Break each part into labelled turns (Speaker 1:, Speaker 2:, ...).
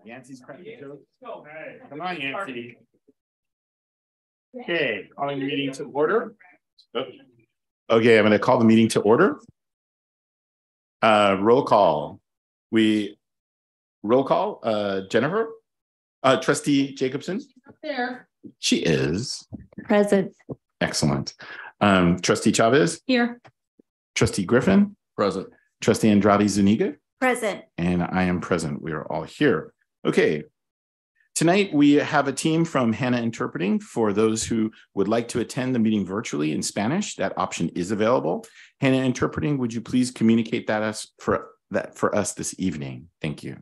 Speaker 1: Yancey's cracking jokes. Come on, Yancey. Okay, calling the meeting to order. Okay, I'm going to call the meeting to order. Roll call. Jennifer? Trustee Jacobson?
Speaker 2: Up there.
Speaker 1: She is.
Speaker 2: Present.
Speaker 1: Excellent. Trustee Chavez?
Speaker 2: Here.
Speaker 1: Trustee Griffin?
Speaker 3: Present.
Speaker 1: Trustee Andrade Zuniga?
Speaker 2: Present.
Speaker 1: And I am present. We are all here. Okay. Tonight, we have a team from Hannah Interpreting. For those who would like to attend the meeting virtually in Spanish, that option is available. Hannah Interpreting, would you please communicate that for us this evening? Thank you.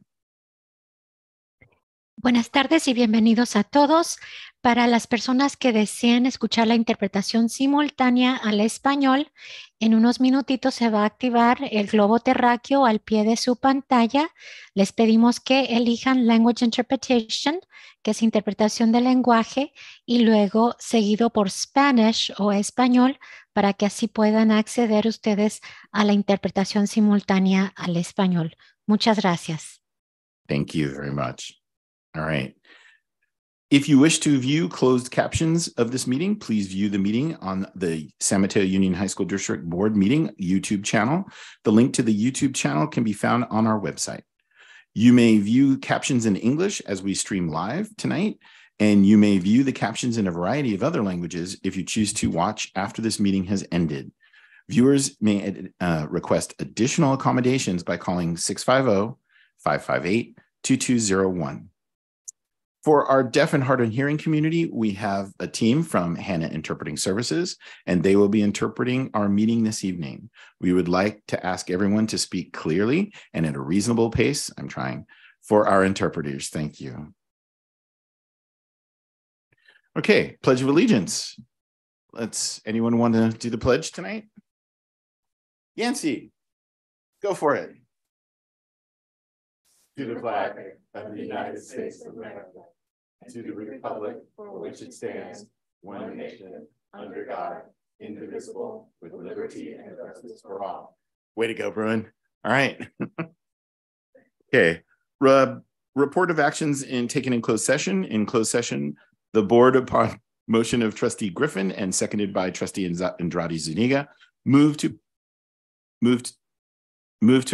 Speaker 4: Buenas tardes y bienvenidos a todos. Para las personas que deseen escuchar la interpretación simultánea al español, en unos minutitos se va a activar el globo terráqueo al pie de su pantalla. Les pedimos que elijan Language Interpretation, que es interpretación del lenguaje, y luego seguido por Spanish o español, para que así puedan acceder ustedes a la interpretación simultánea al español. Muchas gracias.
Speaker 1: Thank you very much. All right. If you wish to view closed captions of this meeting, please view the meeting on the San Mateo Union High School District Board Meeting YouTube channel. The link to the YouTube channel can be found on our website. You may view captions in English as we stream live tonight, and you may view the captions in a variety of other languages if you choose to watch after this meeting has ended. Viewers may request additional accommodations by calling 650-558-2201. For our deaf and hard of hearing community, we have a team from Hannah Interpreting Services, and they will be interpreting our meeting this evening. We would like to ask everyone to speak clearly and at a reasonable pace, I'm trying, for our interpreters. Thank you. Okay, Pledge of Allegiance. Anyone want to do the pledge tonight? Yancey, go for it. To the flag of the United States of America, to the republic for which it stands, one nation, under God, indivisible, with liberty and justice for all. Way to go, Bruin. All right. Okay. Report of actions taken in closed session. In closed session, the board, upon motion of Trustee Griffin and seconded by Trustee Andrade Zuniga, moved to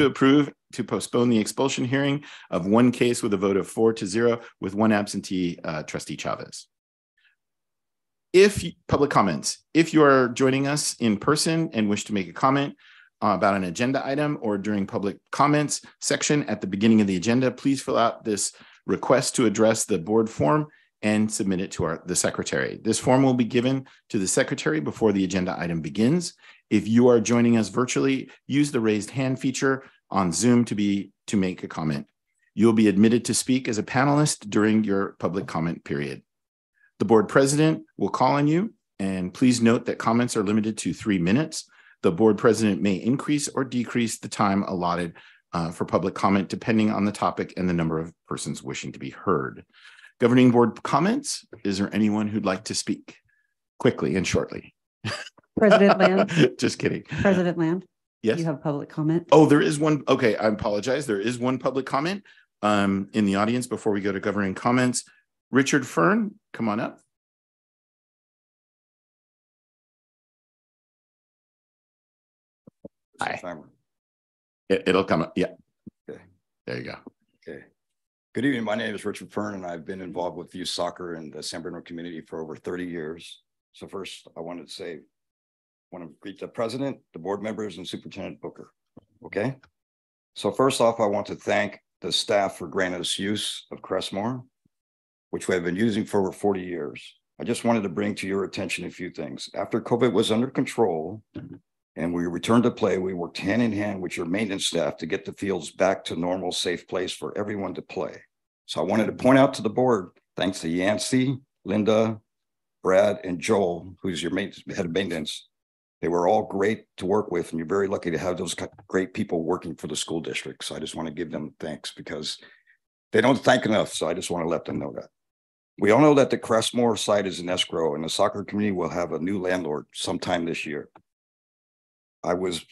Speaker 1: approve to postpone the expulsion hearing of one case with a vote of 4-0 with one absentee, Trustee Chavez. Public comments, if you are joining us in person and wish to make a comment about an agenda item or during public comments section at the beginning of the agenda, please fill out this request to address the board form and submit it to the secretary. This form will be given to the secretary before the agenda item begins. If you are joining us virtually, use the raised hand feature on Zoom to make a comment. You'll be admitted to speak as a panelist during your public comment period. The board president will call on you, and please note that comments are limited to 3 minutes. The board president may increase or decrease the time allotted for public comment depending on the topic and the number of persons wishing to be heard. Governing board comments, is there anyone who'd like to speak quickly and shortly?
Speaker 5: President Land.
Speaker 1: Just kidding.
Speaker 5: President Land.
Speaker 1: Yes.
Speaker 5: You have public comment.
Speaker 1: Oh, there is one. Okay, I apologize. There is one public comment in the audience before we go to governing comments. Richard Fern, come on up. Hi. It'll come up. Yeah.
Speaker 3: Okay.
Speaker 1: There you go.
Speaker 3: Okay. Good evening. My name is Richard Fern, and I've been involved with youth soccer in the San Bernardino community for over 30 years. So first, I want to greet the president, the board members, and Superintendent Booker. Okay. So first off, I want to thank the staff for granting us use of Crestmore, which we have been using for over 40 years. I just wanted to bring to your attention a few things. After COVID was under control and we returned to play, we worked hand in hand with your maintenance staff to get the fields back to normal, safe place for everyone to play. So I wanted to point out to the board, thanks to Yancey, Linda, Brad, and Joel, who's your head of maintenance. They were all great to work with, and you're very lucky to have those great people working for the school district. So I just want to give them thanks because they don't thank enough. So I just want to let them know that. We all know that the Crestmore site is in escrow, and the soccer community will have a new landlord sometime this year. I was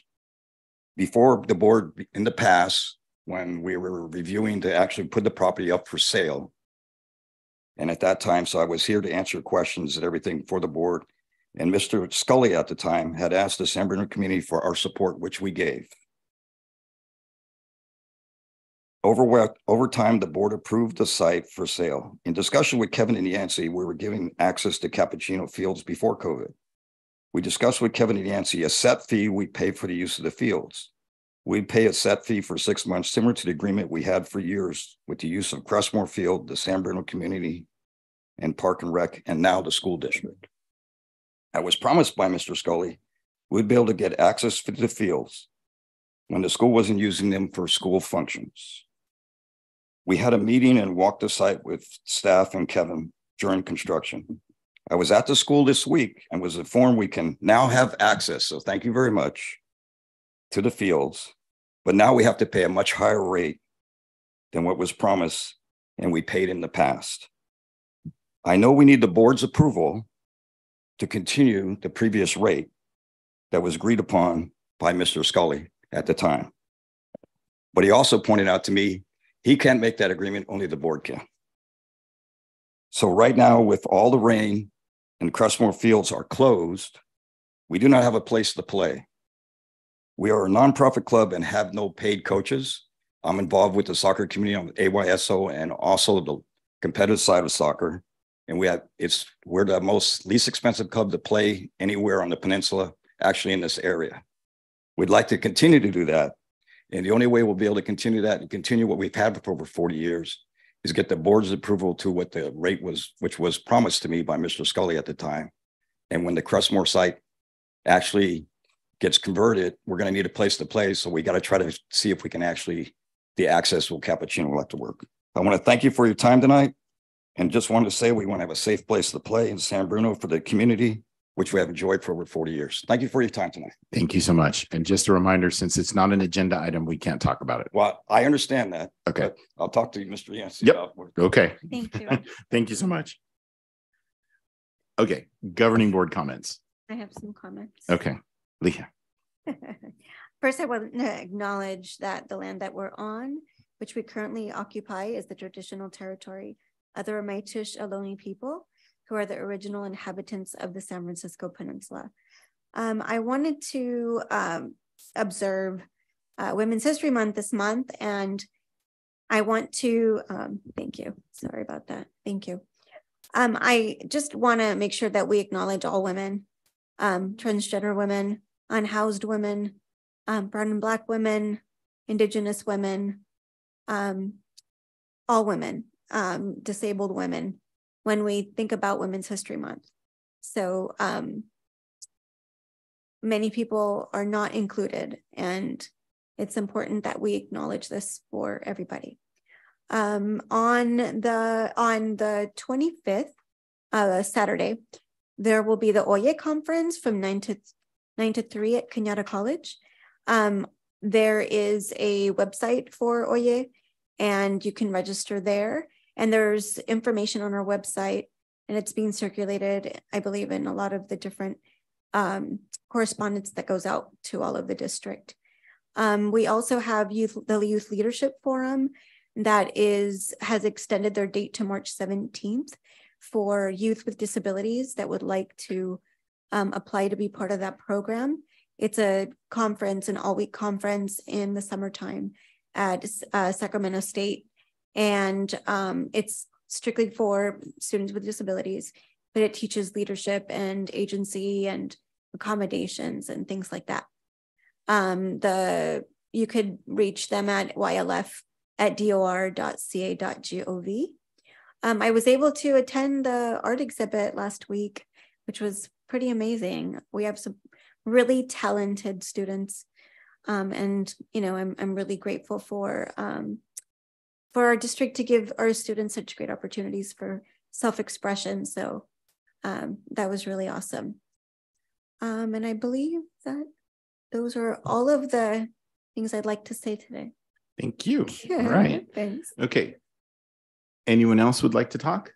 Speaker 3: before the board in the past when we were reviewing to actually put the property up for sale. And at that time, so I was here to answer questions and everything for the board. And Mr. Scully at the time had asked the San Bernardino community for our support, which we gave. Over time, the board approved the site for sale. In discussion with Kevin and Yancey, we were giving access to Cappuccino Fields before COVID. We discussed with Kevin and Yancey a set fee we pay for the use of the fields. We'd pay a set fee for 6 months, similar to the agreement we had for years with the use of Crestmore Field, the San Bernardino community, and Park and Rec, and now the school district. I was promised by Mr. Scully we'd be able to get access to the fields when the school wasn't using them for school functions. We had a meeting and walked the site with staff and Kevin during construction. I was at the school this week and was informed we can now have access, so thank you very much, to the fields, but now we have to pay a much higher rate than what was promised and we paid in the past. I know we need the board's approval to continue the previous rate that was agreed upon by Mr. Scully at the time. But he also pointed out to me, he can't make that agreement, only the board can. So right now, with all the rain and Crestmore Fields are closed, we do not have a place to play. We are a nonprofit club and have no paid coaches. I'm involved with the soccer community on AYSO and also the competitive side of soccer. And we're the least expensive club to play anywhere on the peninsula, actually in this area. We'd like to continue to do that. And the only way we'll be able to continue that and continue what we've had for over 40 years is get the board's approval to what the rate was, which was promised to me by Mr. Scully at the time. And when the Crestmore site actually gets converted, we're going to need a place to play. So we got to try to see if we can the access will Cappuccino will have to work. I want to thank you for your time tonight. And just wanted to say we want to have a safe place to play in San Bruno for the community, which we have enjoyed for over 40 years. Thank you for your time tonight.
Speaker 1: Thank you so much. And just a reminder, since it's not an agenda item, we can't talk about it.
Speaker 3: Well, I understand that.
Speaker 1: Okay.
Speaker 3: I'll talk to you, Mr. Yancey.
Speaker 1: Yep. Okay.
Speaker 4: Thank you.
Speaker 1: Thank you so much. Okay. Governing board comments.
Speaker 2: I have some comments.
Speaker 1: Okay. Leah.
Speaker 2: First, I want to acknowledge that the land that we're on, which we currently occupy, is the traditional territory of the Ramaytush Ohlone people, who are the original inhabitants of the San Francisco Peninsula. I wanted to observe Women's History Month this month, and I want to, thank you. Sorry about that. Thank you. I just want to make sure that we acknowledge all women, transgender women, unhoused women, brown and Black women, Indigenous women, all women, disabled women, when we think about Women's History Month. So many people are not included, and it's important that we acknowledge this for everybody. On the 25th, Saturday, there will be the Oye conference from 9 to 3 at Cañada College. There is a website for Oye, and you can register there. And there's information on our website, and it's being circulated, I believe, in a lot of the different correspondence that goes out to all of the district. We also have the Youth Leadership Forum that has extended their date to March 17th for youth with disabilities that would like to apply to be part of that program. It's a conference, an all-week conference in the summertime at Sacramento State. And it's strictly for students with disabilities, but it teaches leadership and agency and accommodations and things like that. You could reach them at ylf@dor.ca.gov. I was able to attend the art exhibit last week, which was pretty amazing. We have some really talented students, and I'm really grateful for our district to give our students such great opportunities for self-expression. So that was really awesome. And I believe that those are all of the things I'd like to say today.
Speaker 1: Thank you. All right.
Speaker 2: Thanks.
Speaker 1: Okay. Anyone else would like to talk?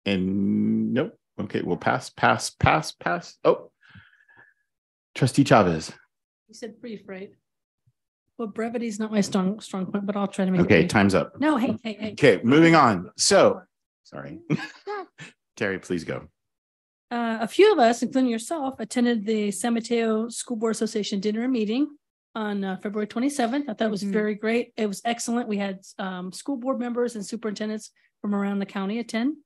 Speaker 1: And nope. Okay, we'll pass. Oh, Trustee Chavez.
Speaker 6: You said brief, right? Well, brevity is not my strong point, but I'll try to make it
Speaker 1: Okay,
Speaker 6: brief.
Speaker 1: time's up.
Speaker 6: No, hey.
Speaker 1: Okay, moving on. So, sorry. Terry, please go.
Speaker 6: A few of us, including yourself, attended the San Mateo School Board Association dinner and meeting on February 27th. I thought it was very great. It was excellent. We had school board members and superintendents from around the county attend.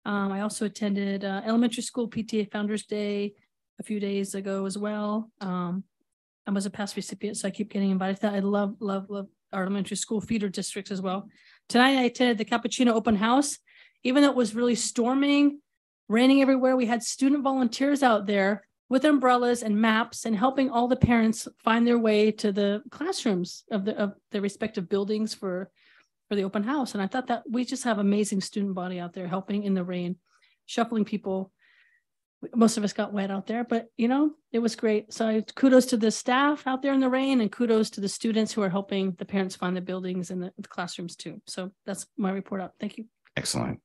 Speaker 6: I also attended elementary school PTA Founders Day a few days ago as well. I was a past recipient, so I keep getting invited to that. I love our elementary school feeder districts as well. Tonight I attended the Cappuccino open house. Even though it was really storming, raining everywhere, we had student volunteers out there with umbrellas and maps and helping all the parents find their way to the classrooms of the respective buildings for the open house. And I thought that we just have amazing student body out there helping in the rain, shuffling people. Most of us got wet out there, but it was great. So kudos to the staff out there in the rain, and kudos to the students who are helping the parents find the buildings and the classrooms too. So that's my report out. Thank you.
Speaker 1: Excellent.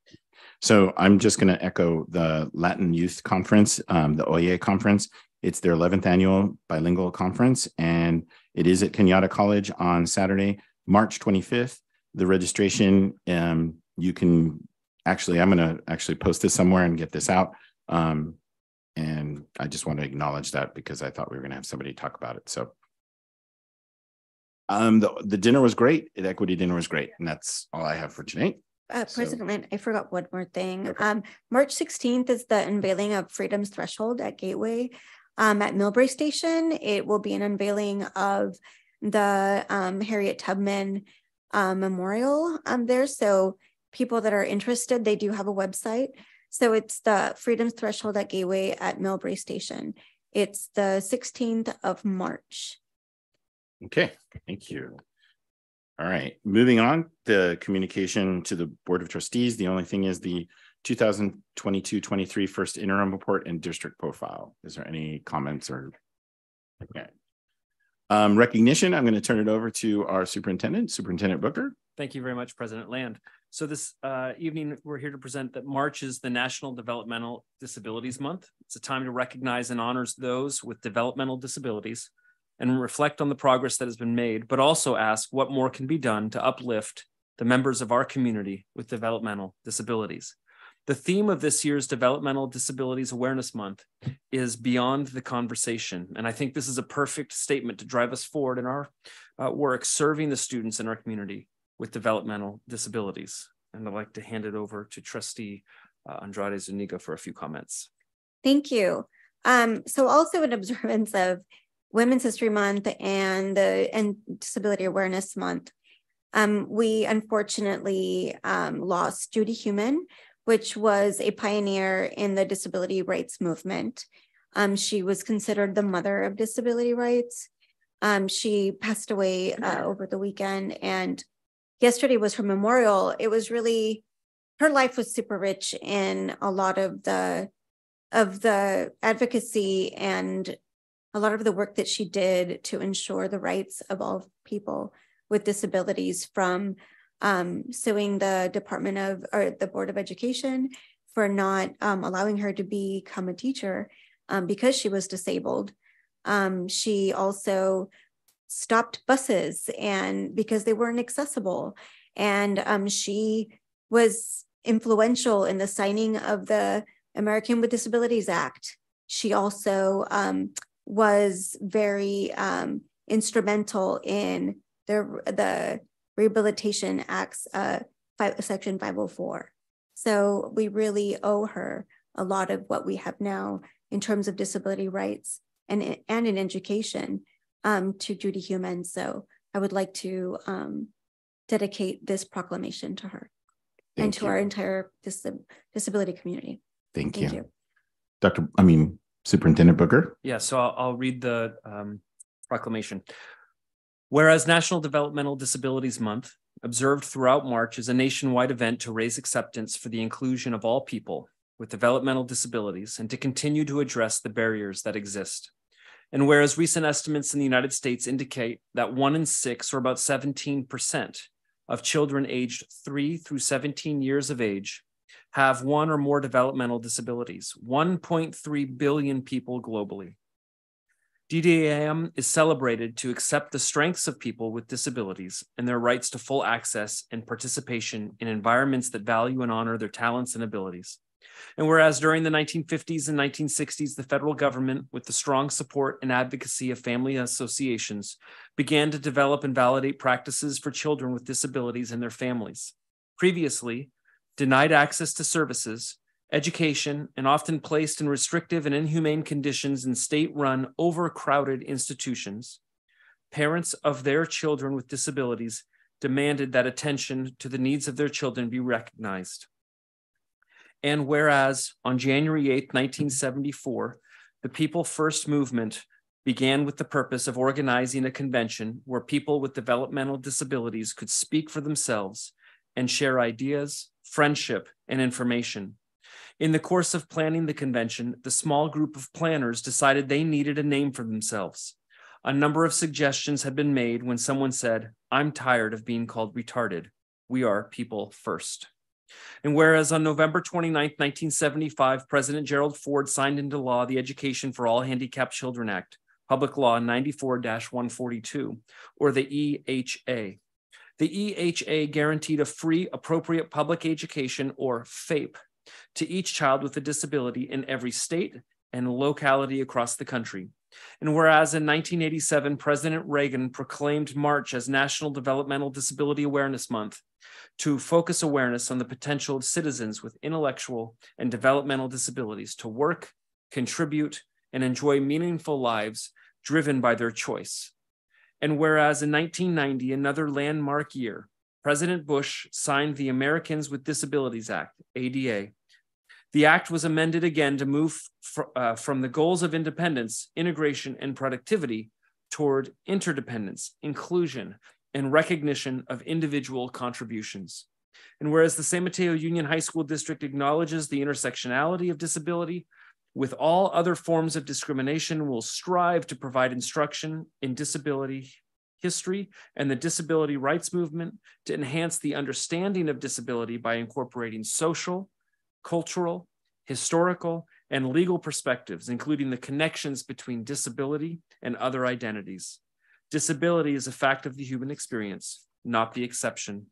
Speaker 1: So I'm just going to echo the Latin Youth Conference, the OYE conference. It's their 11th annual bilingual conference, and it is at Kenyatta College on Saturday, March 25th. The registration, you can actually, I'm going to actually post this somewhere and get this out. And I just want to acknowledge that because I thought we were going to have somebody talk about it. So the dinner was great. The equity dinner was great. And that's all I have for tonight.
Speaker 2: President Land, I forgot one more thing. Okay. March 16th is the unveiling of Freedom's Threshold at Gateway at Millbrae Station. It will be an unveiling of the Harriet Tubman memorial there. So people that are interested, they do have a website. So it's the Freedom's Threshold at Gateway at Millbrae Station. It's the 16th of March.
Speaker 1: Okay, thank you. All right, moving on, the communication to the Board of Trustees. The only thing is the 2022-23 first interim report and district profile. Is there any comments or? Okay. Recognition, I'm going to turn it over to our Superintendent Booker.
Speaker 7: Thank you very much, President Land. So this evening, we're here to present that March is the National Developmental Disabilities Month. It's a time to recognize and honor those with developmental disabilities and reflect on the progress that has been made, but also ask what more can be done to uplift the members of our community with developmental disabilities. The theme of this year's Developmental Disabilities Awareness Month is Beyond the Conversation. And I think this is a perfect statement to drive us forward in our work serving the students in our community with developmental disabilities. And I'd like to hand it over to Trustee Andrade Zuniga for a few comments.
Speaker 2: Thank you. So also in observance of Women's History Month and Disability Awareness Month, we unfortunately lost Judy Heumann, which was a pioneer in the disability rights movement. She was considered the mother of disability rights. She passed away over the weekend, and yesterday was her memorial. It was really, her life was super rich in a lot of the advocacy and a lot of the work that she did to ensure the rights of all people with disabilities, from suing the the Board of Education for not allowing her to become a teacher because she was disabled. She also stopped buses and because they weren't accessible. And she was influential in the signing of the American with Disabilities Act. She also was very instrumental in the Rehabilitation Act's Section 504. So we really owe her a lot of what we have now in terms of disability rights and in education to Judy Heumann. So I would like to dedicate this proclamation to her and to our entire disability community.
Speaker 1: Thank you. Superintendent Booker.
Speaker 7: Yeah, so I'll read the proclamation. Whereas National Developmental Disabilities Month, observed throughout March, is a nationwide event to raise acceptance for the inclusion of all people with developmental disabilities and to continue to address the barriers that exist. And whereas recent estimates in the United States indicate that 1 in 6, or about 17%, of children aged 3 through 17 years of age have one or more developmental disabilities, 1.3 billion people globally. DDAM is celebrated to accept the strengths of people with disabilities and their rights to full access and participation in environments that value and honor their talents and abilities. And whereas during the 1950s and 1960s, the federal government, with the strong support and advocacy of family associations, began to develop and validate practices for children with disabilities and their families. Previously, denied access to services, education, and often placed in restrictive and inhumane conditions in state-run, overcrowded institutions, parents of their children with disabilities demanded that attention to the needs of their children be recognized. And whereas on January 8th, 1974, the People First movement began with the purpose of organizing a convention where people with developmental disabilities could speak for themselves and share ideas, friendship, and information. In the course of planning the convention, the small group of planners decided they needed a name for themselves. A number of suggestions had been made when someone said, "I'm tired of being called retarded. We are people first." And whereas on November 29th, 1975, President Gerald Ford signed into law the Education for All Handicapped Children Act, Public Law 94-142, or the EHA. The EHA guaranteed a free, appropriate public education, or FAPE, to each child with a disability in every state and locality across the country. And whereas in 1987, President Reagan proclaimed March as National Developmental Disability Awareness Month to focus awareness on the potential of citizens with intellectual and developmental disabilities to work, contribute, and enjoy meaningful lives driven by their choice. And whereas in 1990, another landmark year, President Bush signed the Americans with Disabilities Act, ADA. The act was amended again to move from the goals of independence, integration, and productivity toward interdependence, inclusion, and recognition of individual contributions. And whereas the San Mateo Union High School District acknowledges the intersectionality of disability, with all other forms of discrimination, will strive to provide instruction in disability history and the disability rights movement to enhance the understanding of disability by incorporating social, cultural, historical, and legal perspectives, including the connections between disability and other identities. Disability is a fact of the human experience, not the exception.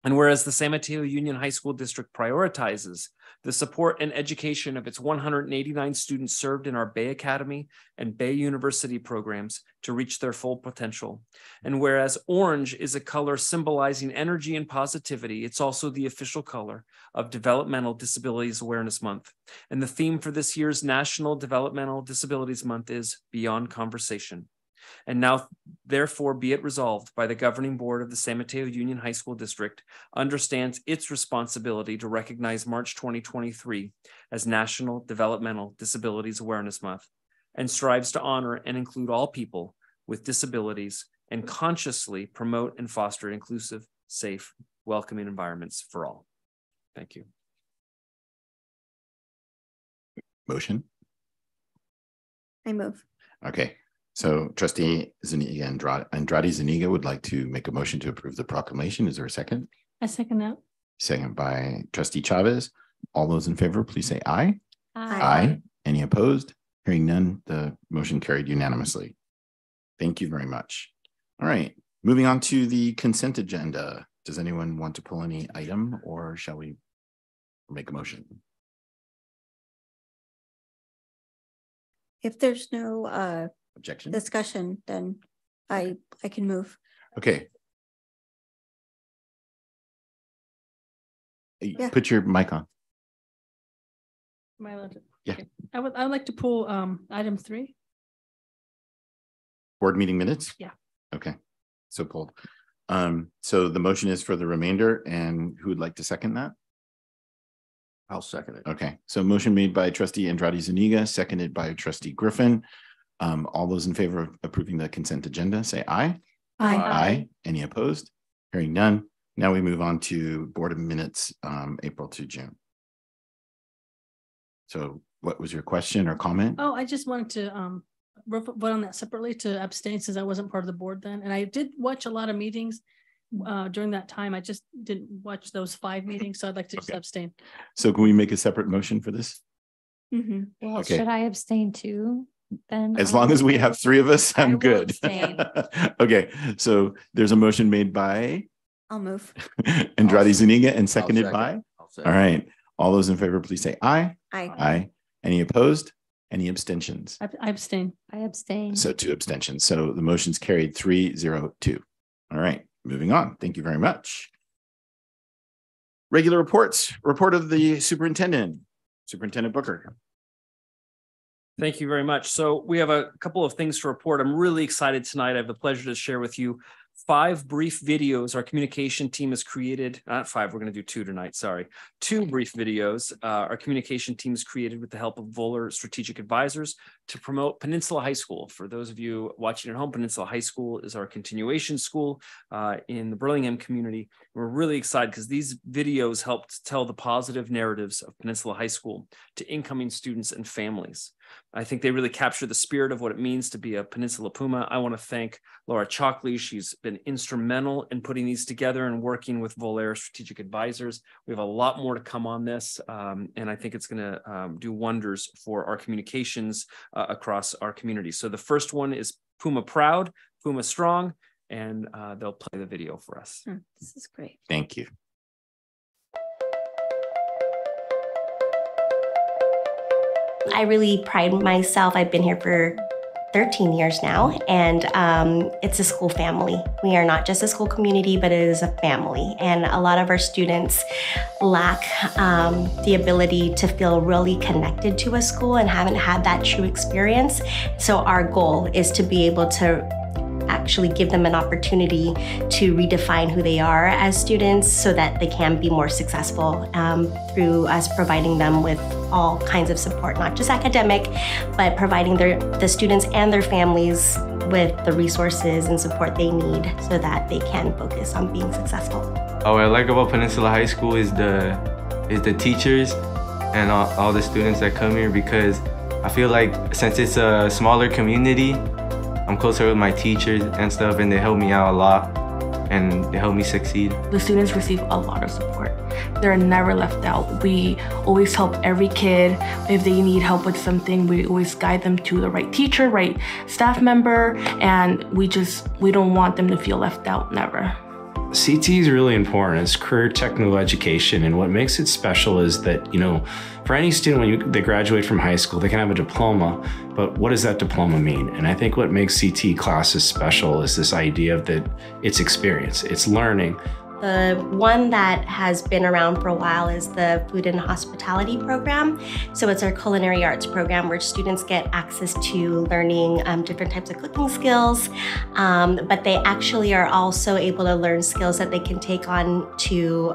Speaker 7: And whereas the San Mateo Union High School District prioritizes the support and education of its 189 students served in our Bay Academy and Bay University programs to reach their full potential. And whereas orange is a color symbolizing energy and positivity, it's also the official color of Developmental Disabilities Awareness Month. And the theme for this year's National Developmental Disabilities Month is Beyond Conversation. And now, therefore, be it resolved by the governing board of the San Mateo Union High School District understands its responsibility to recognize March 2023 as National Developmental Disabilities Awareness Month and strives to honor and include all people with disabilities and consciously promote and foster inclusive, safe, welcoming environments for all. Thank you.
Speaker 1: Motion?
Speaker 2: I move.
Speaker 1: Okay. So Trustee Zuniga Andrade Zuniga would like to make a motion to approve the proclamation. Is there a second?
Speaker 6: I second that.
Speaker 1: Second by Trustee Chavez. All those in favor, please say aye.
Speaker 2: Aye.
Speaker 1: Any opposed? Hearing none, the motion carried unanimously. Thank you very much. All right, moving on to the consent agenda. Does anyone want to pull any item, or shall we make a motion?
Speaker 2: If there's no
Speaker 1: Objection?
Speaker 2: discussion, then I can move.
Speaker 1: Okay.
Speaker 2: Yeah.
Speaker 1: Put your mic on.
Speaker 6: Am I allowed to?
Speaker 1: Yeah.
Speaker 6: Okay. I would like to pull item 3.
Speaker 1: Board meeting minutes?
Speaker 6: Yeah.
Speaker 1: Okay, so pulled. So the motion is for the remainder, and who would like to second that?
Speaker 3: I'll second it.
Speaker 1: Okay, so motion made by Trustee Andrade Zuniga, seconded by Trustee Griffin. All those in favor of approving the consent agenda, say aye.
Speaker 2: Aye.
Speaker 1: Aye. Any opposed? Hearing none. Now we move on to board of minutes, April to June. So what was your question or comment?
Speaker 6: Oh, I just wanted to vote on that separately to abstain since I wasn't part of the board then. And I did watch a lot of meetings during that time. I just didn't watch those 5 meetings, so I'd like to just abstain.
Speaker 1: So can we make a separate motion for this?
Speaker 2: Mm-hmm.
Speaker 4: Well,
Speaker 1: Okay.
Speaker 4: should I abstain too? Then
Speaker 1: As
Speaker 4: I
Speaker 1: long
Speaker 4: will
Speaker 1: as we have three of us,
Speaker 4: I
Speaker 1: I'm
Speaker 4: will
Speaker 1: good.
Speaker 4: abstain.
Speaker 1: Okay, so there's a motion made by
Speaker 2: I'll move.
Speaker 1: Andrade Zuniga and seconded
Speaker 3: second.
Speaker 1: by?
Speaker 3: I'll second.
Speaker 1: All right. All those in favor, please say aye.
Speaker 2: Aye.
Speaker 1: Aye. Any opposed? Any abstentions?
Speaker 6: I abstain.
Speaker 4: I abstain.
Speaker 1: So 2 abstentions. So the motion's carried 3-0-2. All right, moving on. Thank you very much. Regular reports. Report of the superintendent. Superintendent Booker.
Speaker 7: Thank you very much. So we have a couple of things to report. I'm really excited tonight. I have the pleasure to share with you 5 brief videos our communication team has created. Not 5, we're going to do 2 tonight. Sorry. 2 brief videos our communication team has created with the help of Voller Strategic Advisors to promote Peninsula High School. For those of you watching at home, Peninsula High School is our continuation school in the Burlingame community. We're really excited because these videos help to tell the positive narratives of Peninsula High School to incoming students and families. I think they really capture the spirit of what it means to be a Peninsula Puma. I want to thank Laura Chalkley. She's been instrumental in putting these together and working with Voller Strategic Advisors. We have a lot more to come on this, and I think it's going to do wonders for our communications across our community. So the first one is Puma Proud, Puma Strong, and they'll play the video for us.
Speaker 2: This is great.
Speaker 1: Thank you.
Speaker 8: I really pride myself. I've been here for 13 years now, and it's a school family. We are not just a school community, but it is a family. And a lot of our students lack the ability to feel really connected to a school and haven't had that true experience. So our goal is to be able to actually give them an opportunity to redefine who they are as students so that they can be more successful through us providing them with all kinds of support, not just academic, but providing the students and their families with the resources and support they need so that they can focus on being successful.
Speaker 9: What I like about Peninsula High School is the teachers and all the students that come here, because I feel like since it's a smaller community, I'm closer with my teachers and stuff, and they help me out a lot, and they help me succeed.
Speaker 10: The students receive a lot of support. They're never left out. We always help every kid. If they need help with something, we always guide them to the right teacher, right staff member, and we don't want them to feel left out, never.
Speaker 11: CT is really important. It's career technical education, and what makes it special is that, for any student when they graduate from high school, they can have a diploma, but what does that diploma mean? And I think what makes CT classes special is this idea of that it's experience, it's learning.
Speaker 8: The one that has been around for a while is the Food and Hospitality program. So it's our culinary arts program where students get access to learning different types of cooking skills, but they actually are also able to learn skills that they can take on to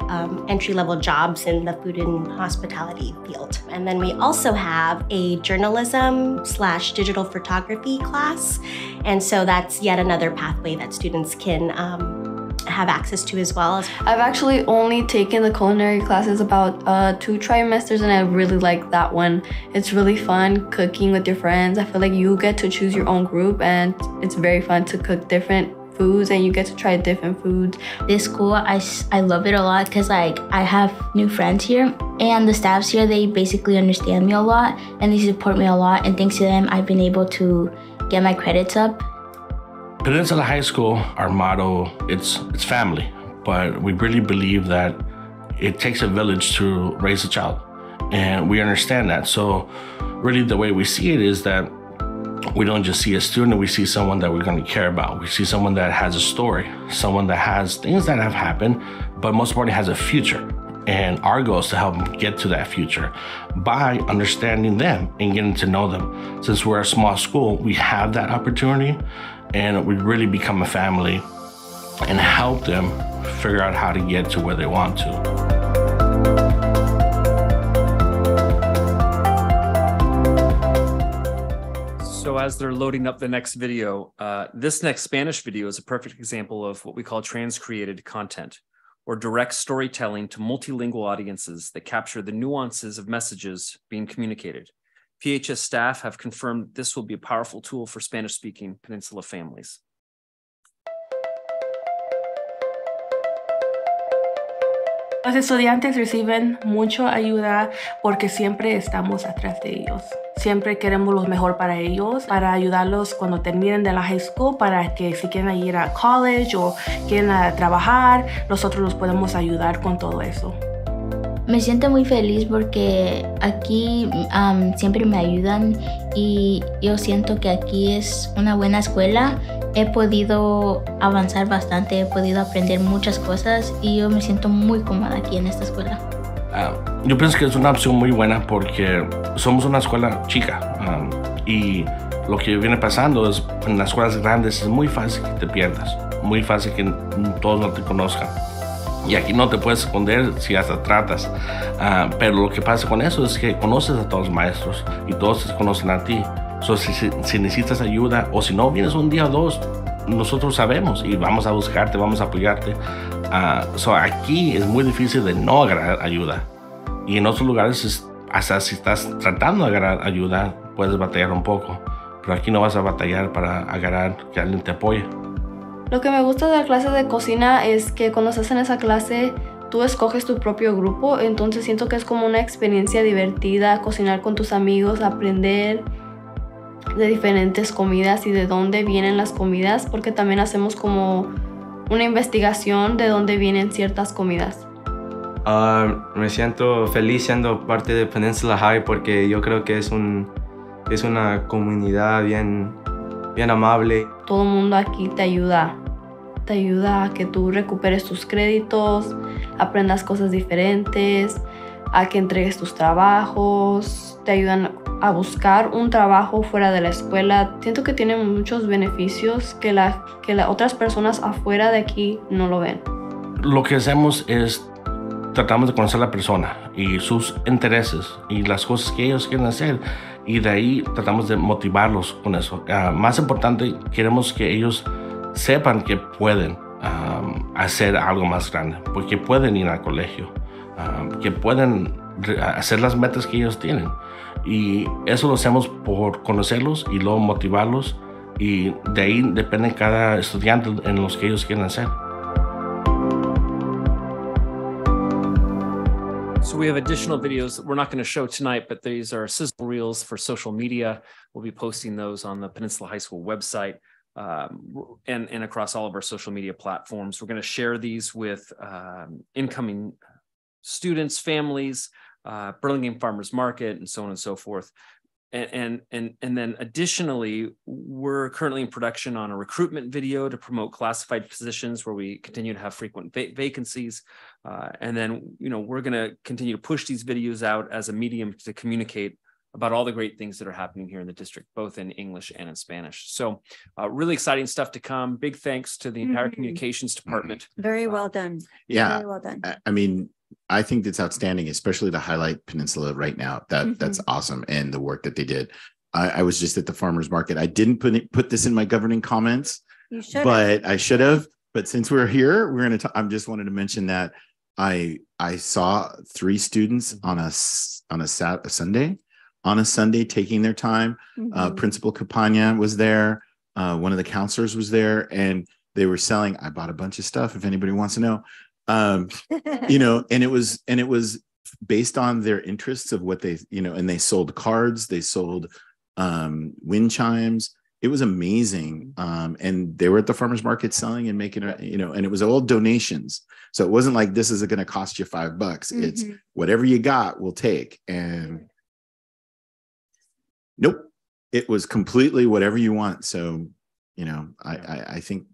Speaker 8: entry-level jobs in the food and hospitality field. And then we also have a journalism/digital photography class. And so that's yet another pathway that students can have access to as well.
Speaker 10: I've actually only taken the culinary classes about 2 trimesters, and I really like that one. It's really fun cooking with your friends. I feel like you get to choose your own group, and it's very fun to cook different foods, and you get to try different foods.
Speaker 12: This school, I love it a lot because I have new friends here, and the staffs here, they basically understand me a lot and they support me a lot, and thanks to them, I've been able to get my credits up.
Speaker 11: Peninsula High School, our motto, it's family, but we really believe that it takes a village to raise a child, and we understand that. So really the way we see it is that we don't just see a student, we see someone that we're going to care about. We see someone that has a story, someone that has things that have happened, but most importantly has a future. And our goal is to help them get to that future by understanding them and getting to know them. Since we're a small school, we have that opportunity, and we really become a family and help them figure out how to get to where they want to.
Speaker 7: So as they're loading up the next video, this next Spanish video is a perfect example of what we call trans-created content, or direct storytelling to multilingual audiences that capture the nuances of messages being communicated. PHS staff have confirmed this will be a powerful tool for Spanish-speaking Peninsula families.
Speaker 10: Los estudiantes reciben mucha ayuda porque siempre estamos atrás de ellos. Siempre queremos lo mejor para ellos, para ayudarlos cuando terminen de la high school, para que si quieren ir a college o quieren trabajar, nosotros los podemos ayudar con todo eso.
Speaker 12: Me siento muy feliz porque aquí siempre me ayudan y yo siento que aquí es una buena escuela. He podido avanzar bastante, he podido aprender muchas cosas y yo me siento muy cómoda aquí en esta escuela.
Speaker 11: Yo pienso que es una opción muy buena porque somos una escuela chica y lo que viene pasando es en las escuelas grandes es muy fácil que te pierdas, muy fácil que todos no te conozcan. Y aquí no te puedes esconder si hasta tratas. Pero lo que pasa con eso es que conoces a todos los maestros y todos te conocen a ti. So, si necesitas ayuda o si no vienes un día o dos, nosotros sabemos y vamos a buscarte, vamos a apoyarte. Aquí es muy difícil de no agarrar ayuda. Y en otros lugares, hasta si estás tratando de agarrar ayuda, puedes batallar un poco. Pero aquí no vas a batallar para agarrar que alguien te apoye.
Speaker 10: Lo que me gusta de la clase de cocina es que cuando estás en esa clase, tú escoges tu propio grupo, entonces siento que es como una experiencia divertida, cocinar con tus amigos, aprender de diferentes comidas y de dónde vienen las comidas, porque también hacemos como una investigación de dónde vienen ciertas comidas.
Speaker 9: Me siento feliz siendo parte de Peninsula High porque yo creo que es una comunidad bien amable.
Speaker 10: Todo el mundo aquí te ayuda a que tú recuperes tus créditos, aprendas cosas diferentes, a que entregues tus trabajos, te ayudan a buscar un trabajo fuera de la escuela. Siento que tienen muchos beneficios que las otras personas afuera de aquí no lo ven.
Speaker 11: Lo que hacemos es tratamos de conocer a la persona y sus intereses y las cosas que ellos quieren hacer y de ahí tratamos de motivarlos con eso. Más importante, queremos que ellos sepan que pueden hacer algo más grande, porque pueden ir al colegio, que pueden hacer las metas que ellos tienen. Y eso lo hacemos por conocerlos y luego motivarlos y de ahí depende cada estudiante en los que ellos quieren hacer.
Speaker 7: So we have additional videos that we're not going to show tonight, but these are sizzle reels for social media. We'll be posting those on the Peninsula High School website and across all of our social media platforms. We're going to share these with incoming students, families, Burlingame Farmers Market, and so on and so forth. And then additionally, we're currently in production on a recruitment video to promote classified positions where we continue to have frequent vacancies. And then, we're going to continue to push these videos out as a medium to communicate about all the great things that are happening here in the district, both in English and in Spanish. So really exciting stuff to come. Big thanks to the entire communications department.
Speaker 2: Very well done.
Speaker 1: Yeah.
Speaker 2: Very well done.
Speaker 1: I mean, I think that's outstanding, especially to highlight Peninsula right now. That's awesome. And the work that they did. I was just at the farmer's market. I didn't put this in my governing comments, but I should have. But since we're here, we're going to I just wanted to mention that I saw 3 students on a Sunday taking their time. Principal Campagna was there. One of the counselors was there, and they were selling. I bought a bunch of stuff if anybody wants to know. And it was based on their interests of what they, and they sold cards, they sold wind chimes. It was amazing. And they were at the farmer's market selling and making it, and it was all donations. So it wasn't like this is going to cost you $5. It's whatever you got, we'll take. And nope, it was completely whatever you want. So, I think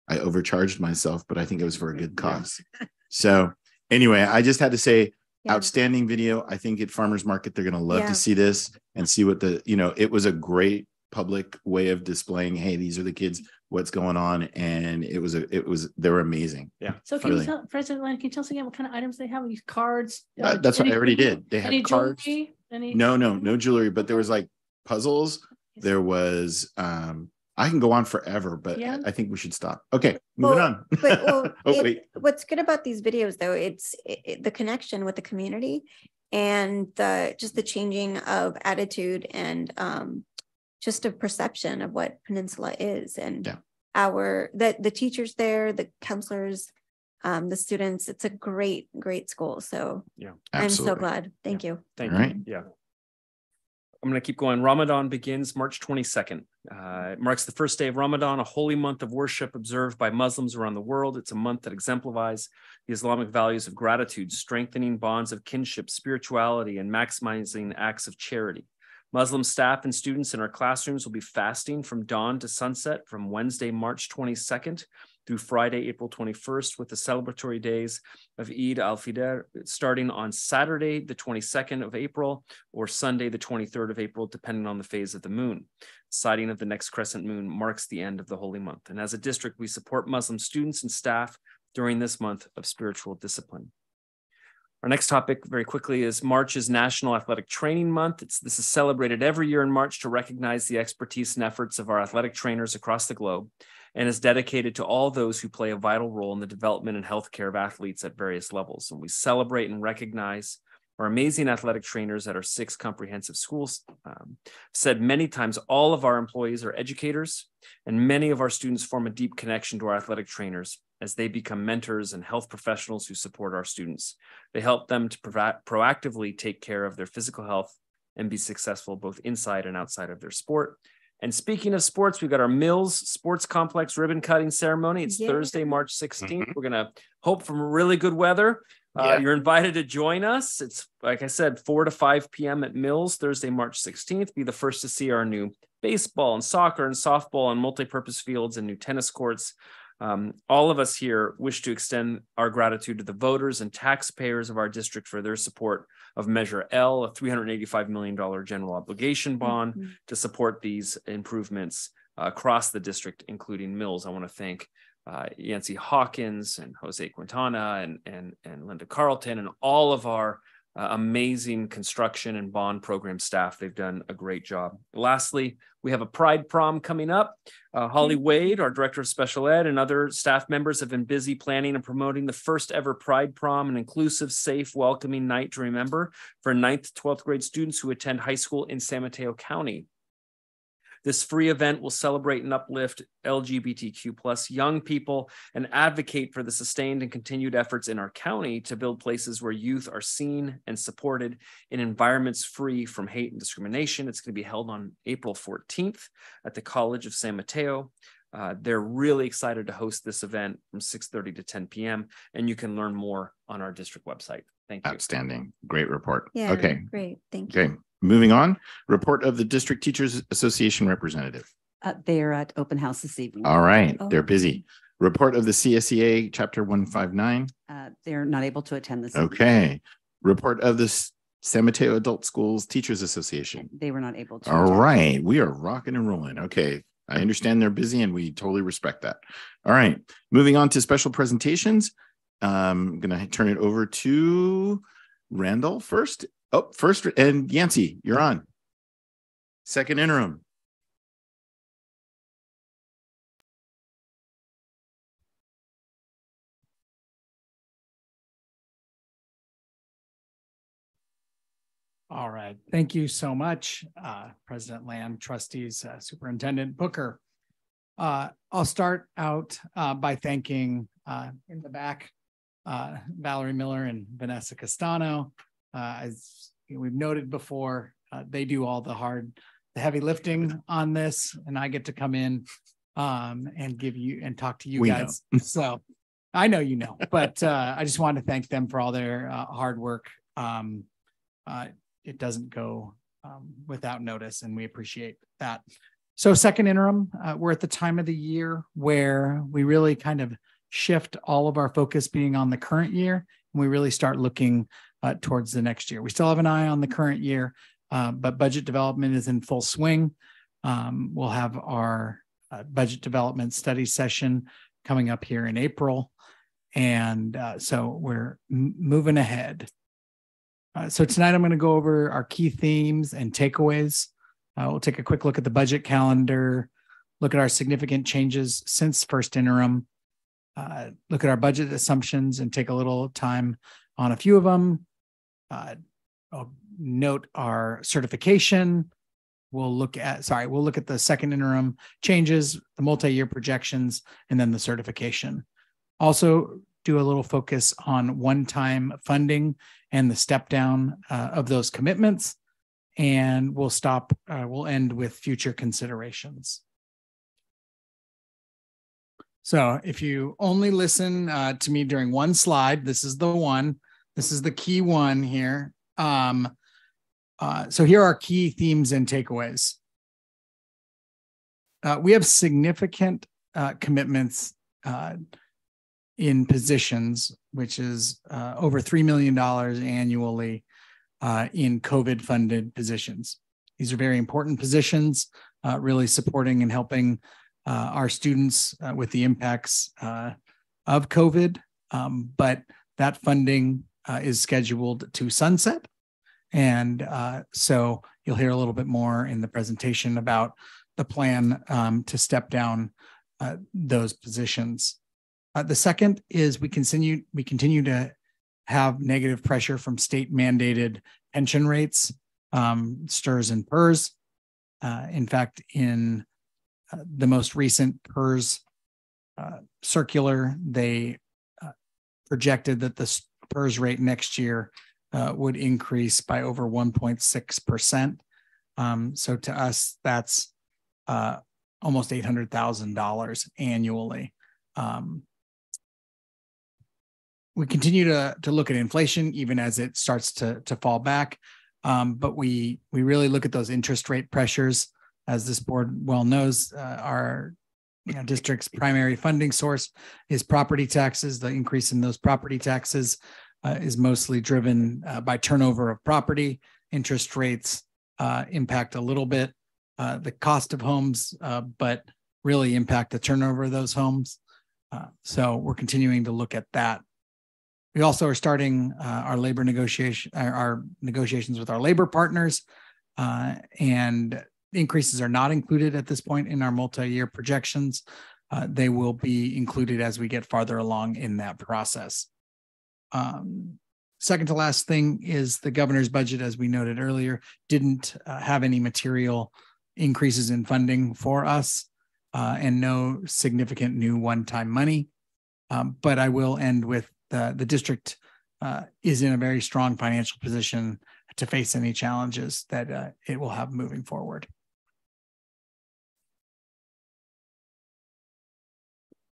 Speaker 1: I overcharged myself, but I think it was for a good cause. So anyway, I just had to say, outstanding video. I think at Farmers Market, they're going to love to see this and see what it was a great public way of displaying, hey, these are the kids, what's going on. And they were amazing.
Speaker 7: Yeah.
Speaker 6: So can you tell, President Land, can you tell us again what kind of items they have? These cards?
Speaker 1: That's what I already did. They had cards.
Speaker 6: Jewelry?
Speaker 1: No jewelry, but there was like puzzles. There was, I can go on forever, but I think we should stop. Okay, moving on. Wait.
Speaker 2: What's good about these videos, though, it's the connection with the community and just the changing of attitude and just a perception of what Peninsula is. And the teachers there, the counselors, the students. It's a great school. So
Speaker 7: yeah,
Speaker 2: I'm so
Speaker 1: Absolutely.
Speaker 2: glad. Thank you.
Speaker 7: Thank
Speaker 1: All
Speaker 7: you.
Speaker 1: right.
Speaker 7: Yeah. I'm going to keep going. Ramadan begins March 22nd. It marks the first day of Ramadan, a holy month of worship observed by Muslims around the world. It's a month that exemplifies the Islamic values of gratitude, strengthening bonds of kinship, spirituality, and maximizing acts of charity. Muslim staff and students in our classrooms will be fasting from dawn to sunset from Wednesday, March 22nd through Friday, April 21st, with the celebratory days of Eid al-Fitr starting on Saturday, the 22nd of April, or Sunday, the 23rd of April, depending on the phase of the moon. Sighting of the next crescent moon marks the end of the holy month. And as a district, we support Muslim students and staff during this month of spiritual discipline. Our next topic very quickly is March is National Athletic Training Month. This is celebrated every year in March to recognize the expertise and efforts of our athletic trainers across the globe, and is dedicated to all those who play a vital role in the development and healthcare of athletes at various levels. And we celebrate and recognize our amazing athletic trainers at our 6 comprehensive schools. Said many times, all of our employees are educators, and many of our students form a deep connection to our athletic trainers as they become mentors and health professionals who support our students. They help them to proactively take care of their physical health and be successful both inside and outside of their sport. And speaking of sports, we've got our Mills Sports Complex ribbon cutting ceremony. It's Thursday, March 16th. We're going to hope for really good weather. You're invited to join us. It's, like I said, 4 to 5 p.m. at Mills, Thursday, March 16th. Be the first to see our new baseball and soccer and softball and multi-purpose fields and new tennis courts. All of us here wish to extend our gratitude to the voters and taxpayers of our district for their support of Measure L, a $385 million general obligation bond to support these improvements across the district, including Mills. I want to thank Yancy Hawkins and Jose Quintana and Linda Carlton and all of our amazing construction and bond program staff. They've done a great job. Lastly, we have a Pride Prom coming up. Holly Wade, our Director of Special Ed, and other staff members have been busy planning and promoting the first ever Pride Prom, an inclusive, safe, welcoming night to remember for 9th to 12th grade students who attend high school in San Mateo County. This free event will celebrate and uplift LGBTQ+ young people and advocate for the sustained and continued efforts in our county to build places where youth are seen and supported in environments free from hate and discrimination. It's going to be held on April 14th at the College of San Mateo. They're really excited to host this event from 6:30 to 10 p.m. and you can learn more on our district website. Thank you.
Speaker 1: Outstanding. Great report.
Speaker 2: Yeah.
Speaker 1: Okay.
Speaker 2: Great. Thank you.
Speaker 1: Okay. Moving on. Report of the District Teachers Association representative.
Speaker 5: They are at open house this evening.
Speaker 1: All right. They're busy. Report of the CSEA Chapter 159.
Speaker 5: They're not able to attend this.
Speaker 1: Okay. Report of the San Mateo Adult Schools Teachers Association.
Speaker 5: They were not able to.
Speaker 1: All right. We are rocking and rolling. Okay. I understand they're busy and we totally respect that. All right. Moving on to special presentations. I'm going to turn it over to Randall first. Oh, first, and Yancy, you're on. Second interim.
Speaker 13: All right. Thank you so much, President Land, trustees, Superintendent Booker. I'll start out by thanking in the back, Valerie Miller and Vanessa Castano. As we've noted before, they do all the heavy lifting on this, and I get to come in and give you and talk to you guys. So I know you know, but I just wanted to thank them for all their hard work. It doesn't go without notice, and we appreciate that. So second interim, we're at the time of the year where we really kind of shift all of our focus being on the current year, and we really start looking towards the next year. We still have an eye on the current year, but budget development is in full swing. We'll have our budget development study session coming up here in April. And so we're moving ahead. So tonight I'm going to go over our key themes and takeaways. We'll take a quick look at the budget calendar, look at our significant changes since first interim, look at our budget assumptions and take a little time on a few of them. I'll note our certification. We'll look at the second interim changes, the multi-year projections, and then the certification. Also, do a little focus on one-time funding and the step down of those commitments. And we'll end with future considerations. So if you only listen to me during one slide, this is the one, this is the key one here. So here are key themes and takeaways. We have significant commitments in positions, which is over $3 million annually in COVID-funded positions. These are very important positions, really supporting and helping our students with the impacts of COVID. But that funding is scheduled to sunset. And so you'll hear a little bit more in the presentation about the plan to step down those positions. The second is we continue to have negative pressure from state mandated pension rates, STRS and PERS. In fact, in the most recent PERS circular, they projected that the PERS rate next year would increase by over 1.6%. So to us, that's almost $800,000 annually. We continue to look at inflation even as it starts to fall back, but we really look at those interest rate pressures. As this board well knows, our district's primary funding source is property taxes. The increase in those property taxes is mostly driven by turnover of property. Interest rates impact a little bit the cost of homes, but really impact the turnover of those homes. So we're continuing to look at that. We also are starting our negotiations with our labor partners, and increases are not included at this point in our multi-year projections. They will be included as we get farther along in that process. Second to last thing is the governor's budget, as we noted earlier, didn't have any material increases in funding for us and no significant new one-time money. But I will end with the district is in a very strong financial position to face any challenges that it will have moving forward.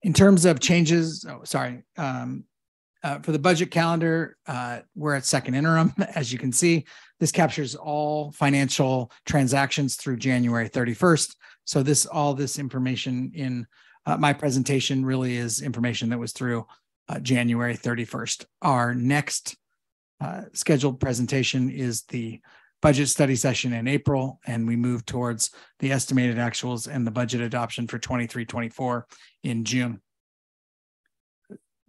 Speaker 13: In terms of changes, for the budget calendar, we're at second interim. As you can see, this captures all financial transactions through January 31st. So all this information in my presentation really is information that was through January 31st. Our next scheduled presentation is the budget study session in April, and we move towards the estimated actuals and the budget adoption for 23-24 in June.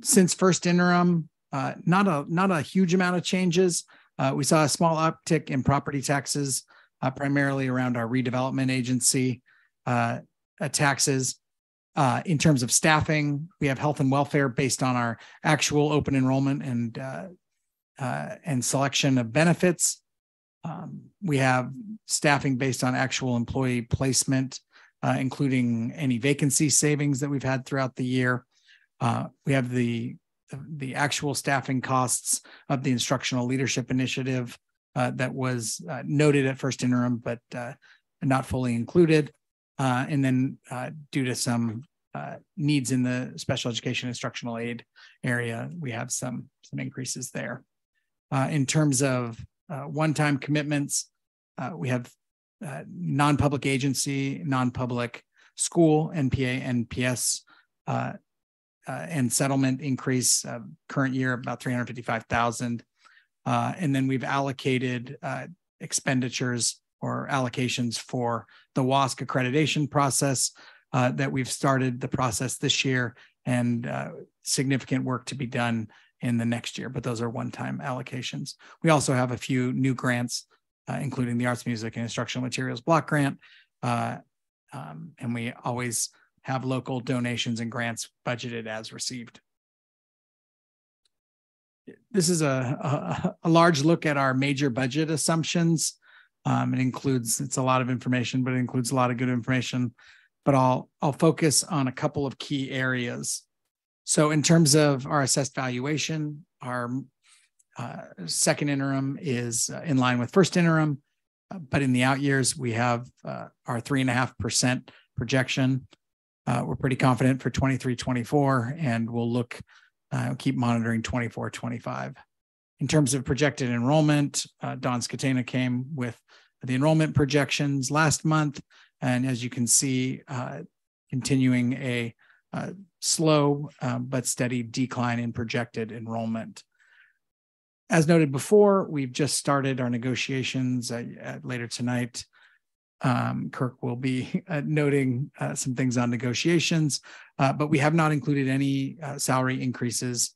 Speaker 13: Since first interim, not a huge amount of changes. We saw a small uptick in property taxes, primarily around our redevelopment agency taxes. In terms of staffing, we have health and welfare based on our actual open enrollment and selection of benefits. We have staffing based on actual employee placement, including any vacancy savings that we've had throughout the year. We have the actual staffing costs of the instructional leadership initiative that was noted at first interim, but not fully included. And then due to some needs in the special education instructional aid area, we have some increases there. In terms of one-time commitments, we have non-public agency, non-public school, NPA, NPS, and settlement increase current year about $355,000. And then we've allocated expenditures or allocations for the WASC accreditation process that we've started the process this year, and significant work to be done in the next year, but those are one-time allocations. We also have a few new grants, including the Arts, Music, and Instructional Materials Block Grant, and we always have local donations and grants budgeted as received. This is a large look at our major budget assumptions. It's a lot of information, but it includes a lot of good information. But I'll focus on a couple of key areas. So in terms of our assessed valuation, our second interim is in line with first interim, but in the out years, we have our 3.5% projection. We're pretty confident for 23-24, and we'll keep monitoring 24-25. In terms of projected enrollment, Don Scatena came with the enrollment projections last month, and as you can see, continuing a slow but steady decline in projected enrollment. As noted before, we've just started our negotiations later tonight. Kirk will be noting some things on negotiations, but we have not included any salary increases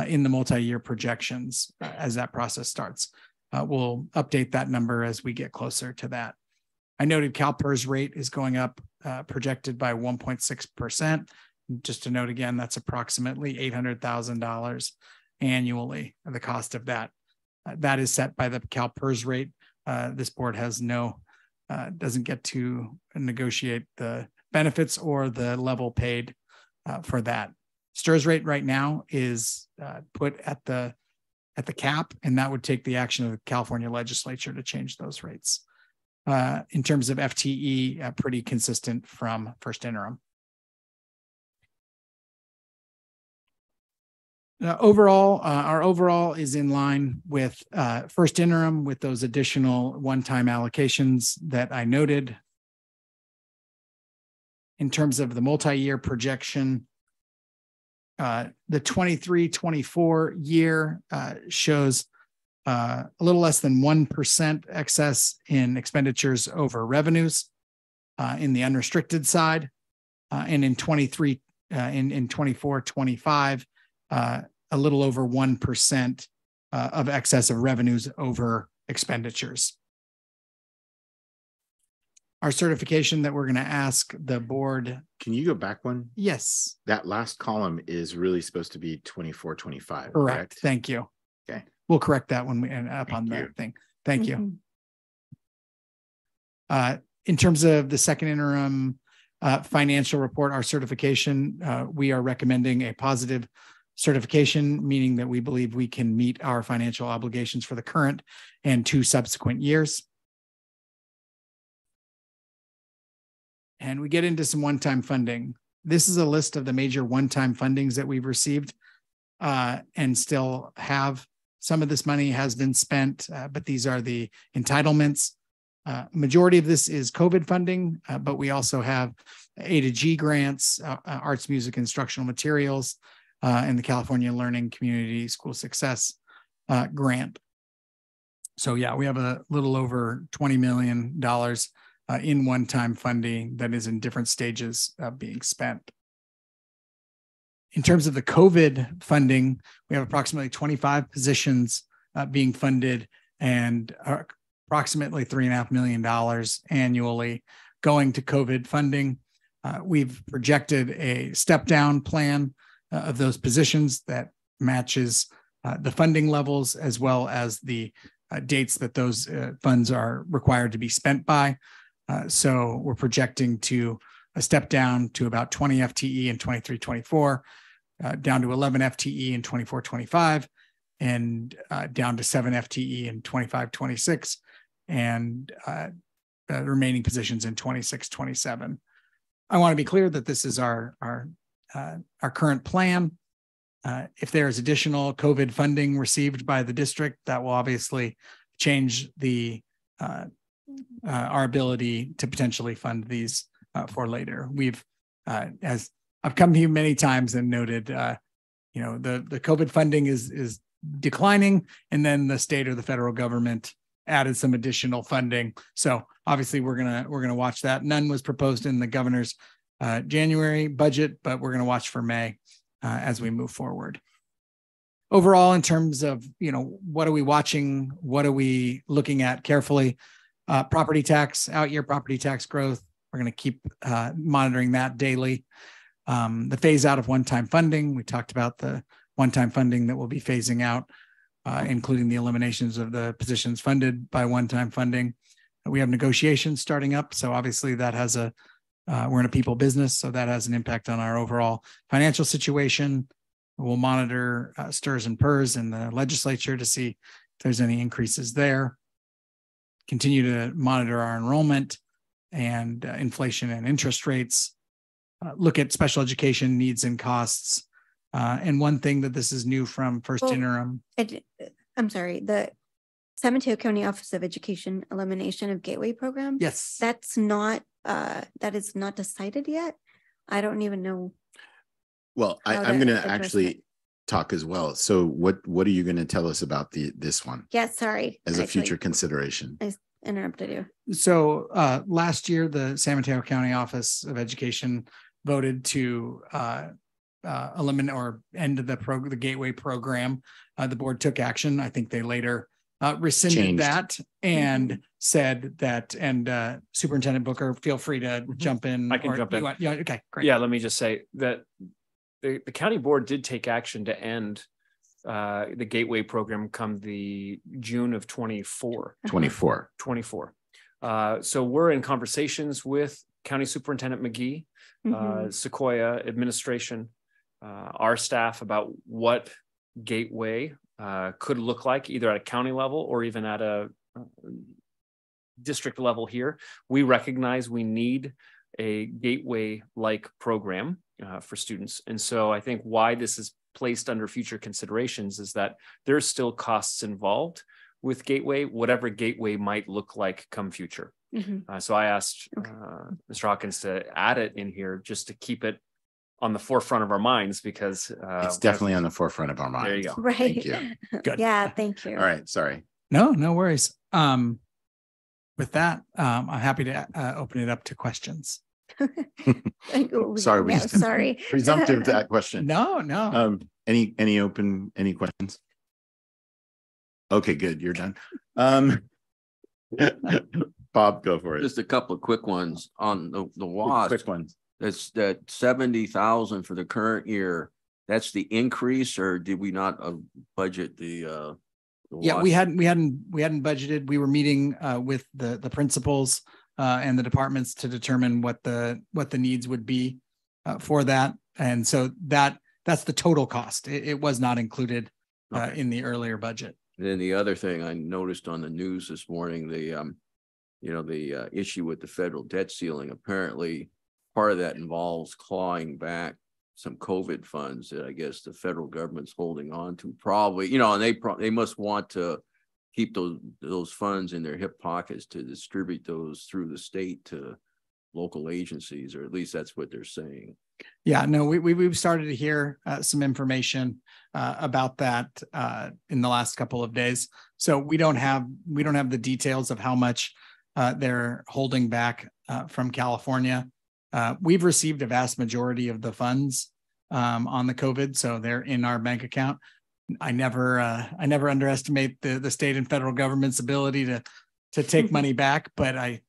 Speaker 13: in the multi-year projections as that process starts. We'll update that number as we get closer to that. I noted CalPERS rate is going up, projected by 1.6%. Just to note again, that's approximately $800,000 annually, the cost of that. That is set by the CalPERS rate. This board has doesn't get to negotiate the benefits or the level paid for that. STRS rate right now is put at the cap, and that would take the action of the California legislature to change those rates. In terms of FTE, pretty consistent from first interim. Our overall is in line with first interim with those additional one-time allocations that I noted. In terms of the multi-year projection, the 23-24 year shows a little less than 1% excess in expenditures over revenues in the unrestricted side, and in 24-25, a little over 1% of excess of revenues over expenditures. Our certification that we're going to ask the board.
Speaker 1: Can you go back one?
Speaker 13: Yes.
Speaker 1: That last column is really supposed to be 24-25.
Speaker 13: Correct. Thank you.
Speaker 1: Okay.
Speaker 13: We'll correct that when we end up on that thing. Thank you. In terms of the second interim financial report, our certification, we are recommending a positive certification, meaning that we believe we can meet our financial obligations for the current and 2 subsequent years. And we get into some one-time funding. This is a list of the major one-time fundings that we've received and still have. Some of this money has been spent, but these are the entitlements. Majority of this is COVID funding, but we also have A to G grants, arts, music, instructional materials, and the California Learning Community School Success grant. So yeah, we have a little over $20 million in one-time funding that is in different stages of being spent. In terms of the COVID funding, we have approximately 25 positions being funded and approximately $3.5 million annually going to COVID funding. We've projected a step-down plan of those positions that matches the funding levels as well as the dates that those funds are required to be spent by. So we're projecting to a step down to about 20 FTE in 23-24, down to 11 FTE in 24-25, and down to 7 FTE in 25-26, and the remaining positions in 26-27. I want to be clear that this is our current plan. If there is additional COVID funding received by the district, that will obviously change our ability to potentially fund these for later. We've, as I've come to you many times and noted, the COVID funding is declining, and then the state or the federal government added some additional funding. So obviously we're gonna watch that. None was proposed in the governor's January budget, but we're gonna watch for May as we move forward. Overall, in terms of what are we watching, what are we looking at carefully? Property tax, out-year property tax growth. We're going to keep monitoring that daily. The phase out of one-time funding. We talked about the one-time funding that we'll be phasing out, including the eliminations of the positions funded by one-time funding. We have negotiations starting up. So obviously that has we're in a people business, so that has an impact on our overall financial situation. We'll monitor stirs and purs in the legislature to see if there's any increases there. Continue to monitor our enrollment and inflation and interest rates. Look at special education needs and costs. And one thing that this is new from first interim.
Speaker 2: I'm sorry, the San Mateo County Office of Education elimination of gateway program.
Speaker 13: Yes.
Speaker 2: That's not, that is not decided yet. I don't even know.
Speaker 1: Well, I'm going to actually talk as well. So what are you going to tell us about this one?
Speaker 2: Yeah, sorry.
Speaker 1: As a future consideration.
Speaker 2: I interrupted you.
Speaker 13: So last year, the San Mateo County Office of Education voted to eliminate or end the gateway program. The board took action. I think they later rescinded that and said that, and Superintendent Booker, feel free to jump in.
Speaker 7: I can jump in.
Speaker 13: Yeah, okay, great.
Speaker 7: Yeah, let me just say that the county board did take action to end the gateway program come the June of 24. So we're in conversations with County Superintendent McGee, Sequoia administration, our staff about what gateway could look like either at a county level or even at a district level here. We recognize we need a gateway-like program for students. And so I think why this is placed under future considerations is that there's still costs involved with gateway, whatever gateway might look like come future. So I asked Mr. Hawkins to add it in here just to keep it on the forefront of our minds because
Speaker 1: it's definitely on the forefront of our minds.
Speaker 7: There you go.
Speaker 2: Right.
Speaker 1: Thank you.
Speaker 13: Good.
Speaker 2: Yeah, thank you.
Speaker 1: All right. Sorry.
Speaker 13: No worries. With that, I'm happy to open it up to questions.
Speaker 1: Sorry,
Speaker 2: sorry.
Speaker 1: Presumptive that question.
Speaker 13: No.
Speaker 1: Any questions? Okay, good. You're done. Bob, go for it.
Speaker 14: Just a couple of quick ones on the WASP.
Speaker 1: Quick ones.
Speaker 14: That's that 70,000 for the current year. That's the increase, or did we not budget the
Speaker 13: yeah,
Speaker 14: WASP?
Speaker 13: we hadn't budgeted. We were meeting with the principals and the departments to determine what the needs would be for that, and so that's the total cost. It was not included in the earlier budget.
Speaker 14: And then the other thing I noticed on the news this morning, the issue with the federal debt ceiling. Apparently, part of that involves clawing back some COVID funds that I guess the federal government's holding on to. Probably, and they must want to keep those funds in their hip pockets to distribute those through the state to local agencies, or at least that's what they're saying.
Speaker 13: Yeah, no, we've started to hear some information about that in the last couple of days. So we don't have the details of how much they're holding back from California. We've received a vast majority of the funds on the COVID, so they're in our bank account. I never underestimate the state and federal government's ability to take money back, but I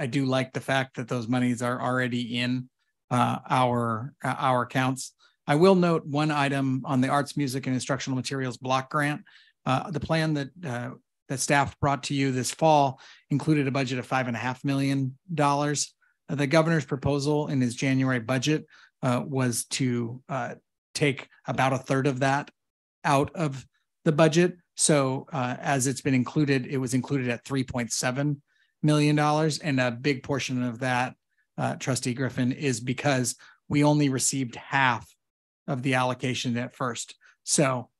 Speaker 13: do like the fact that those monies are already in our accounts. I will note one item on the arts, music, and instructional materials block grant. The plan that staff brought to you this fall included a budget of $5.5 million. The governor's proposal in his January budget was to take about a third of that out of the budget. So as it's been included, it was included at $3.7 million. And a big portion of that, Trustee Griffin, is because we only received half of the allocation at first. So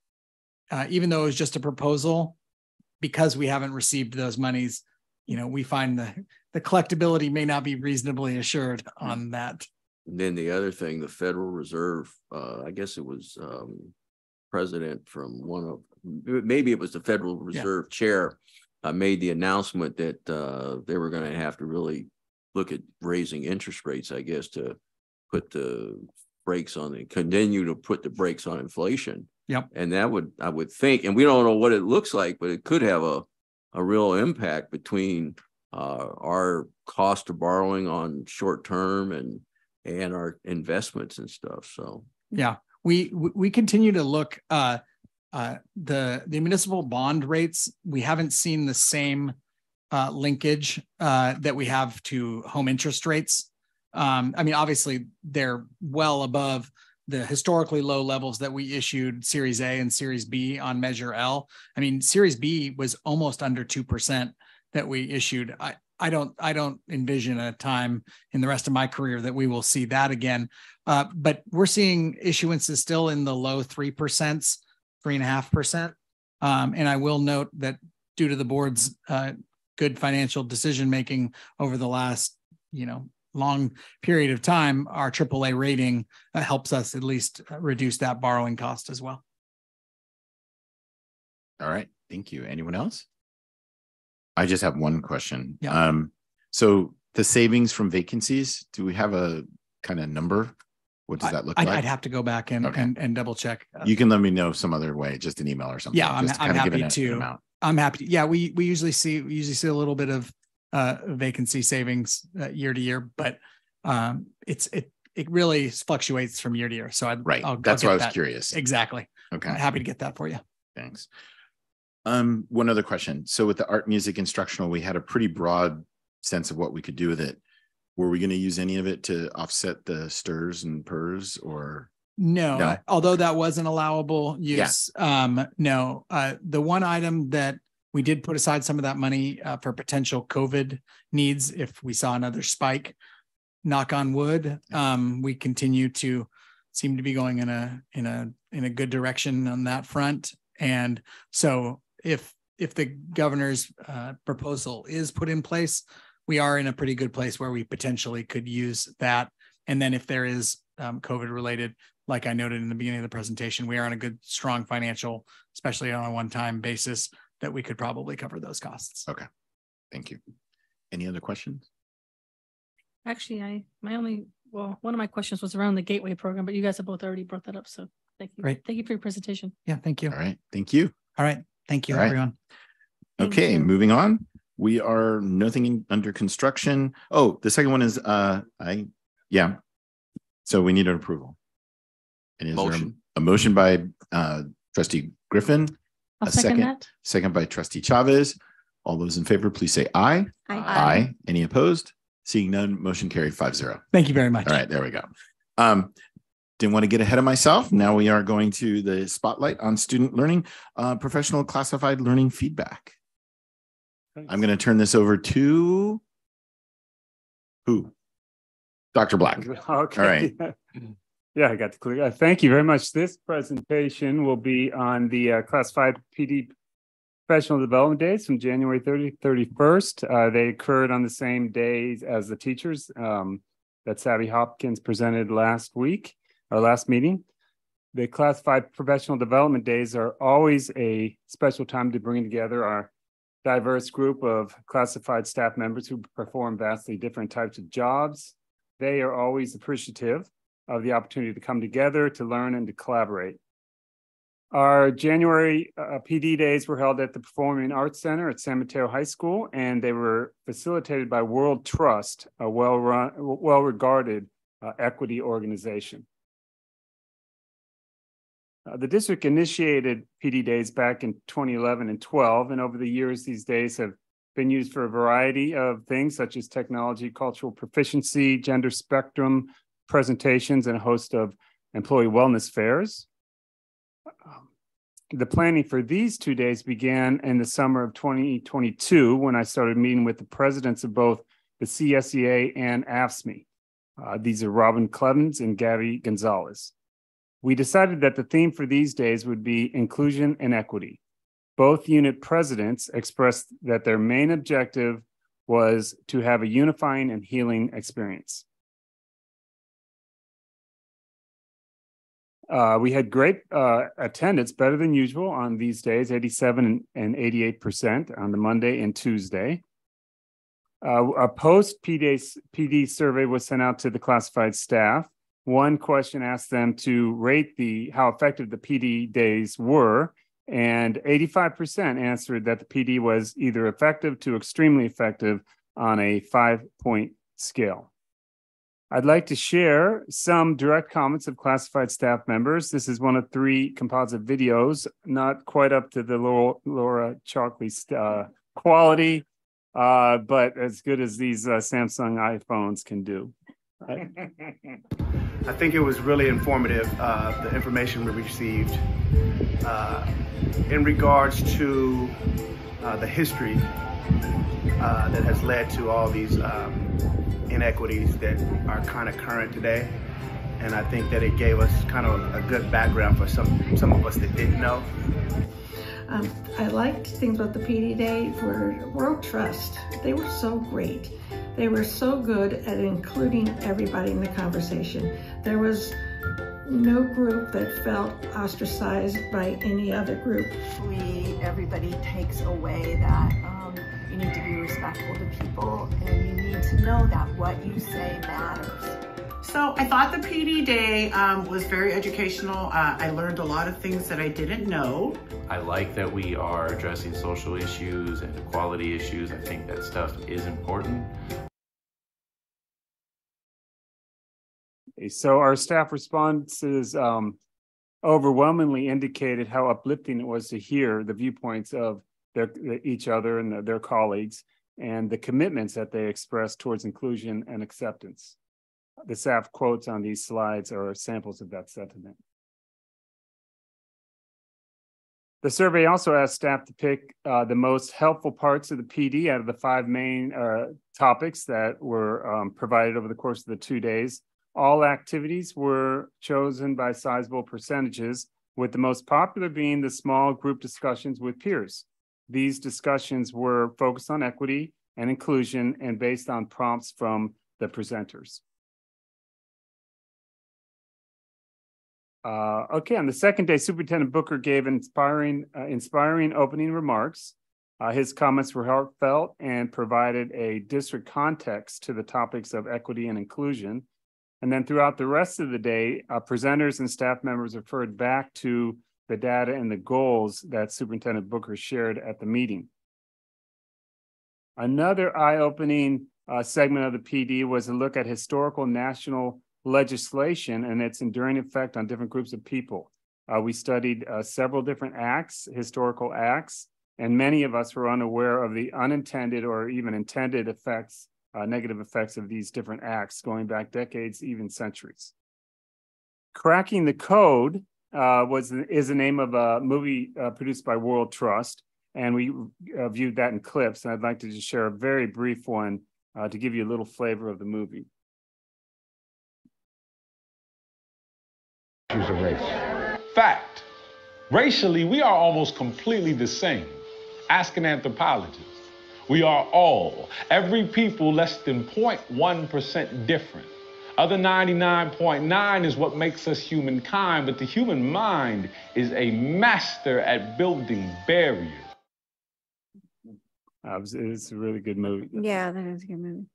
Speaker 13: even though it was just a proposal, because we haven't received those monies, we find the collectability may not be reasonably assured on that.
Speaker 14: And then the other thing, the Federal Reserve, I guess it was president from maybe it was the Federal Reserve chair, made the announcement that they were going to have to really look at raising interest rates, I guess, to put the brakes on it, continue to put the brakes on inflation.
Speaker 13: Yep.
Speaker 14: And that I would think, and we don't know what it looks like, but it could have a real impact between our cost of borrowing on short term and our investments and stuff. So
Speaker 13: yeah, we continue to look the municipal bond rates. We haven't seen the same linkage that we have to home interest rates. I mean, obviously they're well above the historically low levels that we issued Series A and Series B on Measure L. I mean, Series B was almost under 2% that we issued. I don't envision a time in the rest of my career that we will see that again. But we're seeing issuances still in the low 3%, 3.5%. And I will note that due to the board's good financial decision making over the last, long period of time, our AAA rating helps us at least reduce that borrowing cost as well.
Speaker 1: All right, thank you. Anyone else? I just have one question.
Speaker 13: Yeah.
Speaker 1: So the savings from vacancies, do we have a kind of number? What does that look like?
Speaker 13: I'd have to go back and double check.
Speaker 1: You can let me know some other way, just an email or something.
Speaker 13: Yeah, I'm happy
Speaker 1: to.
Speaker 13: I'm happy. Yeah, we usually see a little bit of vacancy savings year to year, but it really fluctuates from year to year. So
Speaker 1: that's why I was curious.
Speaker 13: Exactly.
Speaker 1: Okay.
Speaker 13: I'm happy to get that for you.
Speaker 1: Thanks. One other question. So with the art music instructional, we had a pretty broad sense of what we could do with it. Were we going to use any of it to offset the stirs and purrs or?
Speaker 13: No, although that was an allowable use. Yeah. No, the one item that we did put aside some of that money for potential COVID needs if we saw another spike. Knock on wood, we continue to seem to be going in a good direction on that front. And so if the governor's proposal is put in place, we are in a pretty good place where we potentially could use that. And then if there is COVID related, like I noted in the beginning of the presentation, we are on a good, strong financial, especially on a one-time basis, that we could probably cover those costs.
Speaker 1: Okay, thank you. Any other questions?
Speaker 6: Actually, one of my questions was around the Gateway program, but you guys have both already brought that up. So thank you.
Speaker 13: Great.
Speaker 6: Thank you for your presentation.
Speaker 13: Yeah, thank you.
Speaker 1: All right, thank you.
Speaker 13: All right, thank you, everyone.
Speaker 1: Okay, moving on. We are nothing under construction. Oh, the second one is So we need an approval. And is there a motion by Trustee Griffin?
Speaker 6: I'll second that.
Speaker 1: Second by Trustee Chavez. All those in favor, please say aye.
Speaker 2: Aye.
Speaker 1: Any opposed? Seeing none, motion carried 5-0.
Speaker 13: Thank you very much.
Speaker 1: All right, there we go. Didn't want to get ahead of myself. Now we are going to the spotlight on student learning, professional classified learning feedback. Thanks. I'm going to turn this over to who? Dr. Black.
Speaker 15: Okay.
Speaker 1: All right.
Speaker 15: Yeah, I got the clear. Thank you very much. This presentation will be on the classified PD professional development days from January 30th, 31st. They occurred on the same days as the teachers that Savvy Hopkins presented last week, our last meeting. The classified professional development days are always a special time to bring together our diverse group of classified staff members who perform vastly different types of jobs. They are always appreciative of the opportunity to come together, to learn, and to collaborate. Our January PD days were held at the Performing Arts Center at San Mateo High School, and they were facilitated by World Trust, a well-regarded equity organization. The district initiated PD days back in 2011 and 12, and over the years, these days have been used for a variety of things such as technology, cultural proficiency, gender spectrum, presentations, and a host of employee wellness fairs. The planning for these 2 days began in the summer of 2022 when I started meeting with the presidents of both the CSEA and AFSCME. These are Robin Clevens and Gabby Gonzalez. We decided that the theme for these days would be inclusion and equity. Both unit presidents expressed that their main objective was to have a unifying and healing experience. We had great attendance, better than usual on these days, 87 and 88% on the Monday and Tuesday. A post-PD survey was sent out to the classified staff. One question asked them to rate how effective the PD days were, and 85% answered that the PD was either effective to extremely effective on a 5-point scale. I'd like to share some direct comments of classified staff members. This is one of 3 composite videos, not quite up to the Laura Chalkley's quality, but as good as these Samsung iPhones can do.
Speaker 16: I think it was really informative, the information we received in regards to the history that has led to all these inequities that are kind of current today. And I think that it gave us kind of a good background for some of us that didn't know.
Speaker 17: I liked things about the PD Day were World Trust. They were so great. They were so good at including everybody in the conversation. There was no group that felt ostracized by any other group.
Speaker 18: Everybody takes away that you need to be respectful to people and you need to know that what you say matters.
Speaker 19: So I thought the PD Day was very educational. I learned a lot of things that I didn't know.
Speaker 20: I like that we are addressing social issues and equality issues. I think that stuff is important.
Speaker 15: So our staff responses overwhelmingly indicated how uplifting it was to hear the viewpoints of each other and their colleagues and the commitments that they expressed towards inclusion and acceptance. The staff quotes on these slides are samples of that sentiment. The survey also asked staff to pick the most helpful parts of the PD out of the 5 main topics that were provided over the course of the 2 days. All activities were chosen by sizable percentages, with the most popular being the small group discussions with peers. These discussions were focused on equity and inclusion and based on prompts from the presenters. Okay, on the second day, Superintendent Booker gave inspiring opening remarks. His comments were heartfelt and provided a district context to the topics of equity and inclusion. And then throughout the rest of the day, presenters and staff members referred back to the data and the goals that Superintendent Booker shared at the meeting. Another eye-opening segment of the PD was a look at historical national legislation and its enduring effect on different groups of people. We studied several different acts, historical acts, and many of us were unaware of the unintended or even intended effects, negative effects of these different acts going back decades, even centuries. Cracking the Code is the name of a movie produced by World Trust, and we viewed that in clips, and I'd like to just share a very brief one to give you a little flavor of the movie.
Speaker 21: Of race. Fact. Racially, we are almost completely the same. Ask an anthropologist. We are all, every people, less than 0.1% different. Other 99.9 is what makes us humankind, but the human mind is a master at building barriers.
Speaker 15: It's a really good movie.
Speaker 2: Yeah, that is a good movie.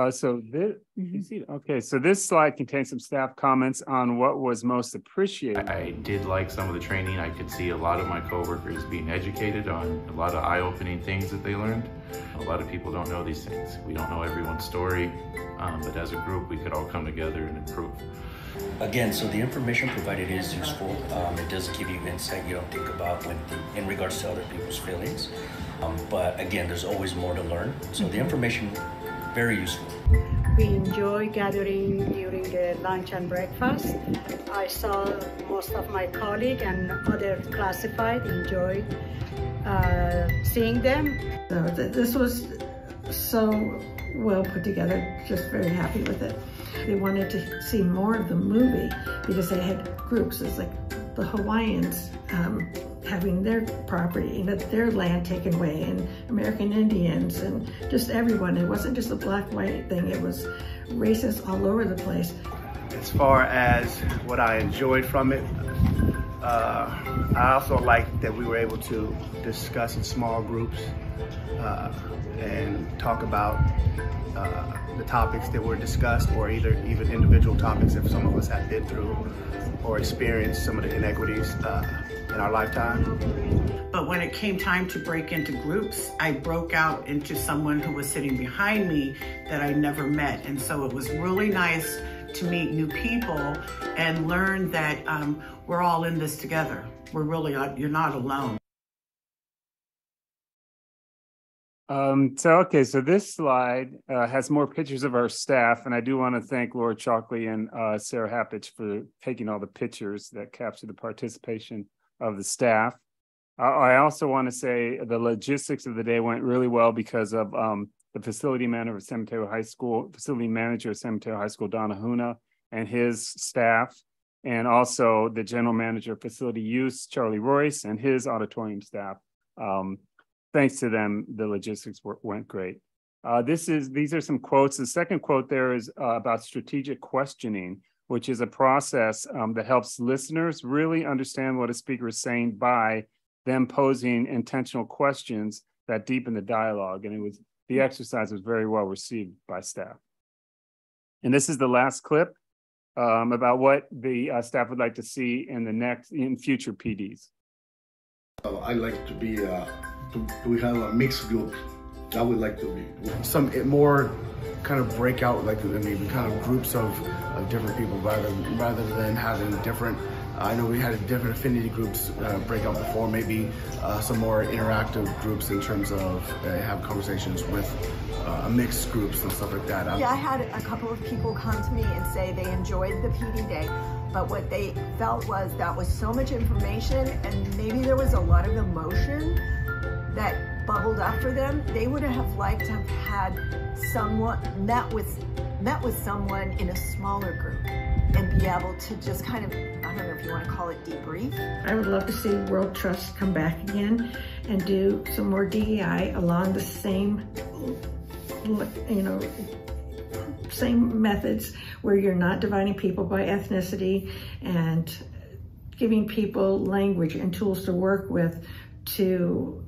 Speaker 15: So this, you see, okay, so this slide contains some staff comments on what was most appreciated.
Speaker 20: I did like some of the training. I could see a lot of my coworkers being educated on a lot of eye-opening things that they learned. A lot of people don't know these things. We don't know everyone's story, but as a group, we could all come together and improve.
Speaker 22: Again, so the information provided is useful. It does give you insight you don't think about in regards to other people's feelings. But again, there's always more to learn. So the information, very useful.
Speaker 23: We enjoy gathering during the lunch and breakfast. I saw most of my colleagues and other classified enjoyed seeing them. So this was so well put together, just very happy with it. They wanted to see more of the movie because they had groups. It's like the Hawaiians having their property, their land taken away, and American Indians, and just everyone. It wasn't just a black-white thing. It was racist all over the place.
Speaker 16: As far as what I enjoyed from it, I also liked that we were able to discuss in small groups and talk about the topics that were discussed, or even individual topics if some of us have been through or experienced some of the inequities in our lifetime.
Speaker 19: But when it came time to break into groups, I broke out into someone who was sitting behind me that I never met. And so it was really nice to meet new people and learn that we're all in this together. We're really, you're not alone.
Speaker 15: So this slide has more pictures of our staff, and I do want to thank Laura Chalkley and Sarah Happich for taking all the pictures that capture the participation of the staff. I also want to say the logistics of the day went really well because of the facility manager of San Mateo High School, Donna Huna, and his staff, and also the general manager of facility use, Charlie Royce, and his auditorium staff. Thanks to them, the logistics went great. These are some quotes. The second quote there is about strategic questioning, which is a process that helps listeners really understand what a speaker is saying by them posing intentional questions that deepen the dialogue. And the exercise was very well received by staff. And this is the last clip about what the staff would like to see in future PDs.
Speaker 3: I like to be, we have a mixed group. I would like to be.
Speaker 16: Some more kind of breakout, like maybe kind of groups of different people rather than having different, I know we had different affinity groups break out before, maybe some more interactive groups in terms of have conversations with mixed groups and stuff like that.
Speaker 18: Yeah, I had a couple of people come to me and say they enjoyed the PD day, but what they felt was that was so much information and maybe there was a lot of emotion that bubbled up for them. They would have liked to have had someone met with someone in a smaller group and be able to just kind of, I don't know if you want to call it debrief.
Speaker 17: I would love to see World Trust come back again and do some more DEI along the same, same methods where you're not dividing people by ethnicity and giving people language and tools to work with to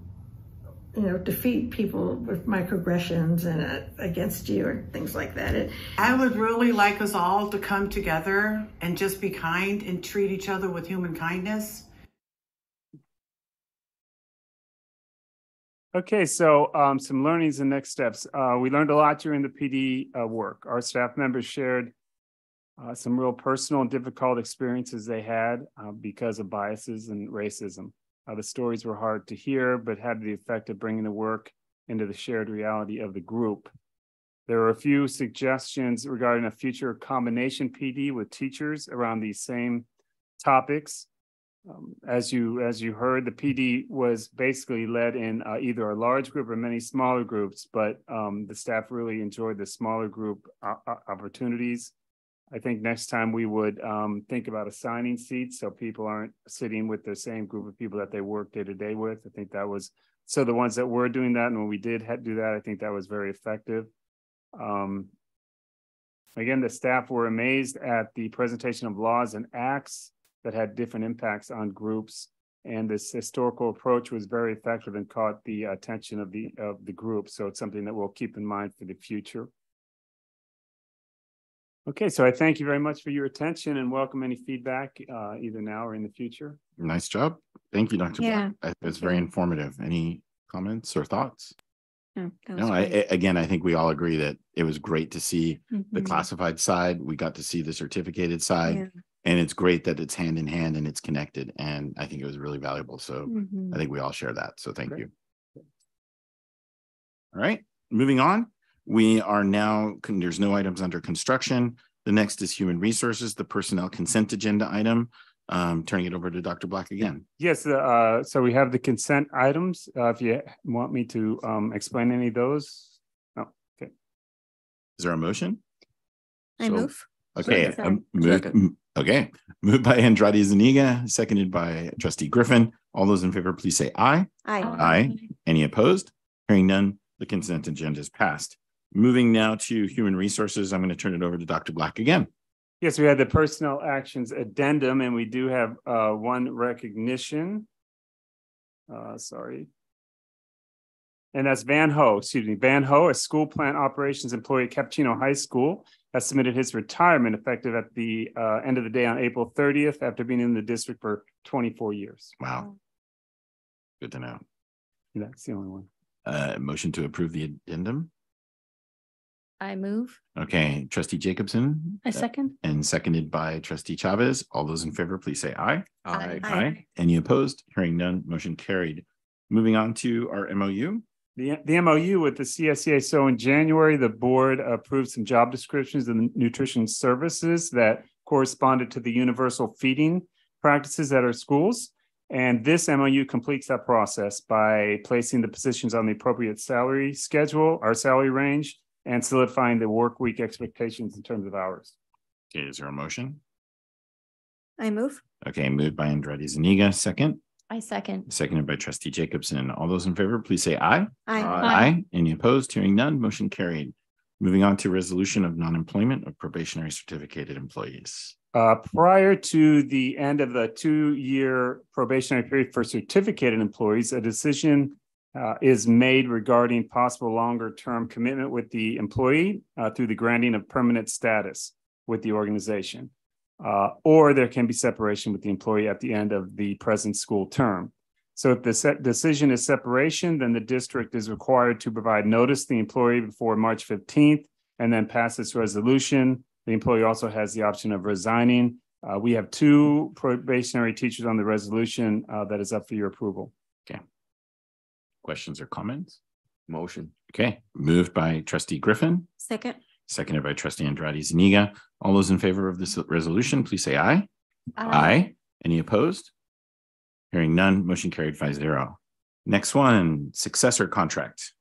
Speaker 17: defeat people with microaggressions and against you or things like that.
Speaker 19: I would really like us all to come together and just be kind and treat each other with human kindness.
Speaker 15: Okay, so some learnings and next steps. We learned a lot during the PD work. Our staff members shared some real personal and difficult experiences they had because of biases and racism. The stories were hard to hear, but had the effect of bringing the work into the shared reality of the group. There were a few suggestions regarding a future combination PD with teachers around these same topics. As you heard, the PD was basically led in either a large group or many smaller groups, but the staff really enjoyed the smaller group opportunities. I think next time we would think about assigning seats so people aren't sitting with the same group of people that they work day to day with. I think that was, so the ones that were doing that and when we did do that, I think that was very effective. Again, the staff were amazed at the presentation of laws and acts that had different impacts on groups. And this historical approach was very effective and caught the attention of the group. So it's something that we'll keep in mind for the future. Okay, so I thank you very much for your attention and welcome any feedback either now or in the future.
Speaker 1: Nice job. Thank you, Dr. Black. It was very informative. Any comments or thoughts? No, I think we all agree that it was great to see the classified side. We got to see the certificated side, and it's great that it's hand in hand and it's connected. And I think it was really valuable. So I think we all share that. So thank you. All right, moving on. We are now, there's no items under construction. The next is human resources, the personnel consent agenda item. Turning it over to Dr. Black again.
Speaker 15: Yes, so we have the consent items. If you want me to explain any of those. Oh, okay.
Speaker 1: Is there a motion?
Speaker 2: I move.
Speaker 1: Okay, moved by Andrade Zuniga, seconded by Trustee Griffin. All those in favor, please say aye. Aye. Any opposed? Hearing none, the consent agenda is passed. Moving now to human resources, I'm going to turn it over to Dr. Black again.
Speaker 15: Yes, we had the personnel actions addendum, and we do have one recognition. Sorry. And that's Van Ho, Van Ho, a school plant operations employee at Cappuccino High School, has submitted his retirement effective at the end of the day on April 30th after being in the district for 24 years.
Speaker 1: Wow. Good to know.
Speaker 15: That's the only one.
Speaker 1: Motion to approve the addendum.
Speaker 2: I move.
Speaker 1: Okay, Trustee Jacobson.
Speaker 6: I second.
Speaker 1: And seconded by Trustee Chavez. All those in favor, please say aye.
Speaker 2: Aye.
Speaker 1: Aye. Any opposed? Hearing none, motion carried. Moving on to our MOU.
Speaker 15: The MOU with the CSEA. So in January, the board approved some job descriptions of the nutrition services that corresponded to the universal feeding practices at our schools. And this MOU completes that process by placing the positions on the appropriate salary schedule, our salary range, and solidifying the work week expectations in terms of hours.
Speaker 1: Okay, is there a motion?
Speaker 2: I move.
Speaker 1: Okay, moved by Andrade Zuniga, second.
Speaker 10: I second.
Speaker 1: Seconded by Trustee Jacobson. All those in favor, please say aye.
Speaker 2: Aye.
Speaker 1: Aye. Any opposed? Hearing none, motion carried. Moving on to resolution of non-employment of probationary certificated employees.
Speaker 15: Prior to the end of the 2-year probationary period for certificated employees, a decision is made regarding possible longer-term commitment with the employee through the granting of permanent status with the organization. Or there can be separation with the employee at the end of the present school term. So if the decision is separation, then the district is required to provide notice to the employee before March 15th and then pass this resolution. The employee also has the option of resigning. We have 2 probationary teachers on the resolution that is up for your approval.
Speaker 1: Okay. Questions or comments?
Speaker 14: Motion.
Speaker 1: Okay. Moved by Trustee Griffin.
Speaker 2: Second.
Speaker 1: Seconded by Trustee Andrade Zuniga. All those in favor of this resolution, please say aye. Aye. Any opposed? Hearing none, motion carried 5-0. Next one, successor contract.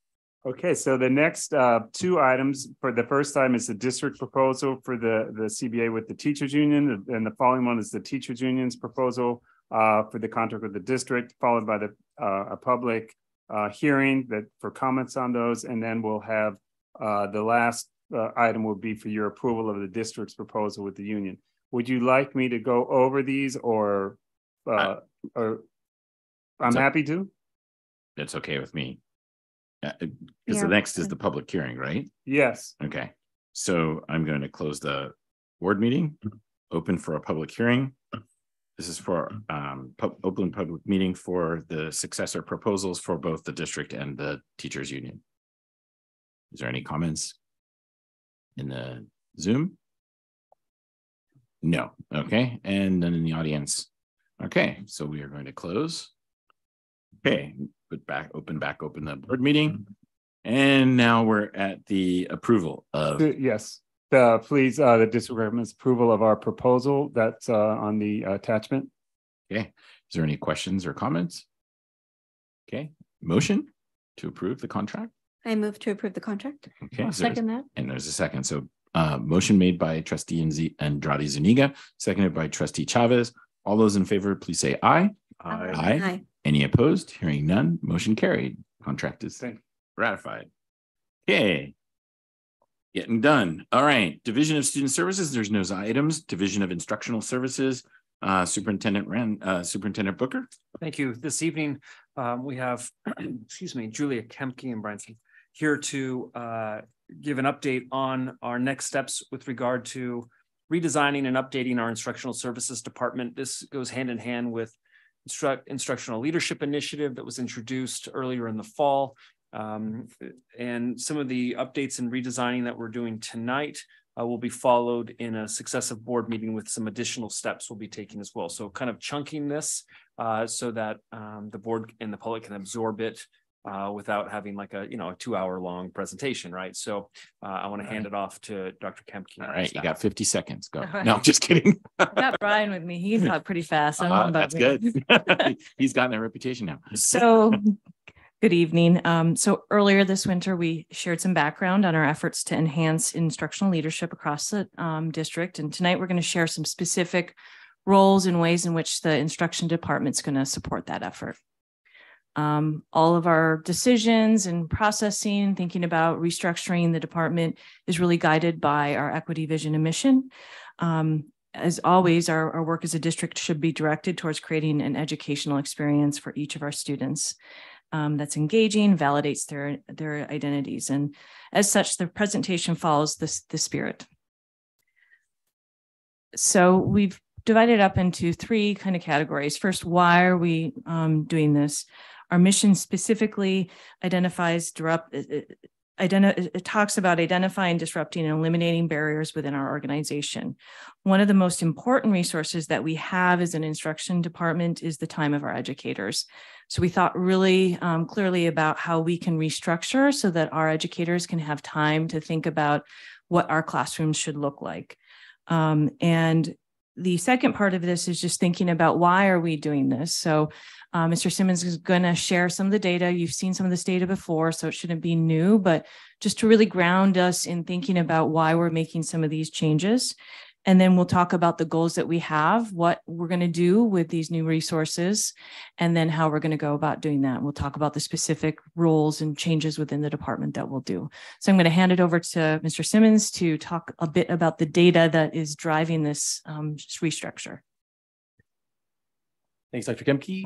Speaker 15: Okay, so the next 2 items, for the first item is the district proposal for the CBA with the teachers union, and the following one is the teachers union's proposal for the contract with the district, followed by a public hearing that for comments on those, and then we'll have the last item will be for your approval of the district's proposal with the union. Would you like me to go over these, or I'm happy to?
Speaker 1: That's okay with me. Because the next is the public hearing, right?
Speaker 15: Yes.
Speaker 1: Okay. So I'm going to close the board meeting, open for a public hearing. This is for open public meeting for the successor proposals for both the district and the teachers union. Is there any comments in the Zoom? No. Okay. And then in the audience. Okay. So we are going to close. Okay. Open the board meeting. And now we're at the approval of.
Speaker 15: Yes. Please, the district recommends approval of our proposal that's on the attachment.
Speaker 1: Okay. Is there any questions or comments? Okay. Motion to approve the contract.
Speaker 2: I move to approve the contract.
Speaker 1: Okay.
Speaker 6: I'll second that.
Speaker 1: And there's a second. So motion made by Trustee Andrade Zuniga, seconded by Trustee Chavez. All those in favor, please say aye.
Speaker 2: Aye. Aye.
Speaker 1: Any opposed? Hearing none, motion carried. Contract is ratified. Okay. Getting done. All right. Division of Student Services. There's no items. Division of Instructional Services. Superintendent Booker.
Speaker 7: Thank you. This evening, we have, excuse me, Julia Kemke and Branson here to give an update on our next steps with regard to redesigning and updating our instructional services department. This goes hand in hand with instructional leadership initiative that was introduced earlier in the fall. And some of the updates and redesigning that we're doing tonight will be followed in a successive board meeting with some additional steps we'll be taking as well. So kind of chunking this so that the board and the public can absorb it without having like a 2-hour long presentation, right? So I want to hand it off to Dr. Kemke.
Speaker 1: All right, you got 50 seconds. Go.
Speaker 4: Right.
Speaker 1: No, I'm just kidding.
Speaker 4: I got Brian with me. He thought pretty fast. I don't know about
Speaker 1: that's
Speaker 4: me.
Speaker 1: good. He's gotten that reputation now.
Speaker 4: So good evening. So earlier this winter, we shared some background on our efforts to enhance instructional leadership across the district. And tonight we're going to share some specific roles and ways in which the instruction department is going to support that effort. All of our decisions and processing, thinking about restructuring the department is really guided by our equity, vision, and mission. As always, our work as a district should be directed towards creating an educational experience for each of our students that's engaging, validates their identities. And as such, the presentation follows the spirit. So we've divided up into 3 kind of categories. First, why are we doing this? Our mission specifically identifies it talks about identifying, disrupting, and eliminating barriers within our organization. One of the most important resources that we have as an instruction department is the time of our educators. So we thought really clearly about how we can restructure so that our educators can have time to think about what our classrooms should look like. And the second part of this is just thinking about why are we doing this? So Mr. Simmons is going to share some of the data. You've seen some of this data before, so it shouldn't be new, but just to really ground us in thinking about why we're making some of these changes. And then we'll talk about the goals that we have, what we're going to do with these new resources, and then how we're going to go about doing that. We'll talk about the specific roles and changes within the department that we'll do. So I'm going to hand it over to Mr. Simmons to talk a bit about the data that is driving this restructure.
Speaker 8: Thanks, Dr. Kemke.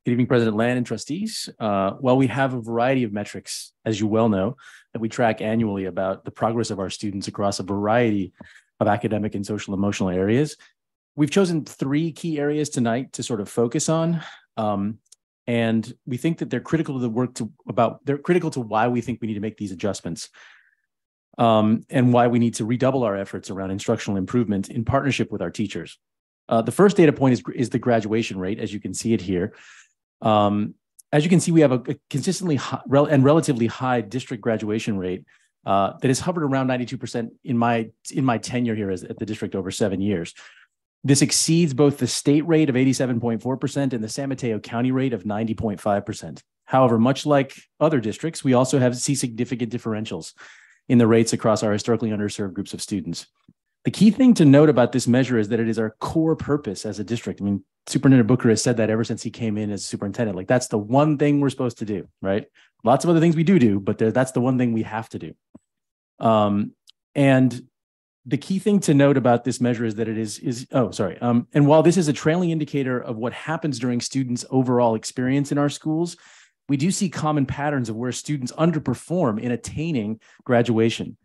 Speaker 8: Good evening, President Land and trustees. While we have a variety of metrics, as you well know, that we track annually about the progress of our students across a variety of academic and social emotional areas, we've chosen 3 key areas tonight to sort of focus on. And we think that they're critical to the work they're critical to why we think we need to make these adjustments. And why we need to redouble our efforts around instructional improvement in partnership with our teachers. The first data point is the graduation rate, as you can see it here. As you can see, we have a consistently high, and relatively high district graduation rate that has hovered around 92% in my tenure here at the district over 7 years. This exceeds both the state rate of 87.4% and the San Mateo County rate of 90.5%. However, much like other districts, we also see significant differentials in the rates across our historically underserved groups of students. The key thing to note about this measure is that it is our core purpose as a district. I mean, Superintendent Booker has said that ever since he came in as superintendent. Like, that's the one thing we're supposed to do, right? Lots of other things we do, but that's the one thing we have to do. And the key thing to note about this measure is that it and while this is a trailing indicator of what happens during students' overall experience in our schools, we do see common patterns of where students underperform in attaining graduation.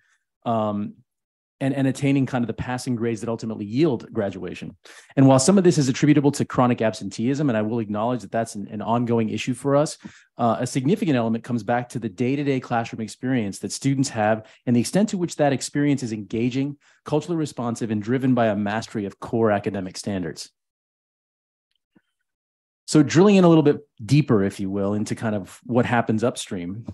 Speaker 8: And attaining kind of the passing grades that ultimately yield graduation. And while some of this is attributable to chronic absenteeism, and I will acknowledge that that's an ongoing issue for us, a significant element comes back to the day-to-day classroom experience that students have and the extent to which that experience is engaging, culturally responsive, and driven by a mastery of core academic standards. So drilling in a little bit deeper, if you will, into kind of what happens upstream,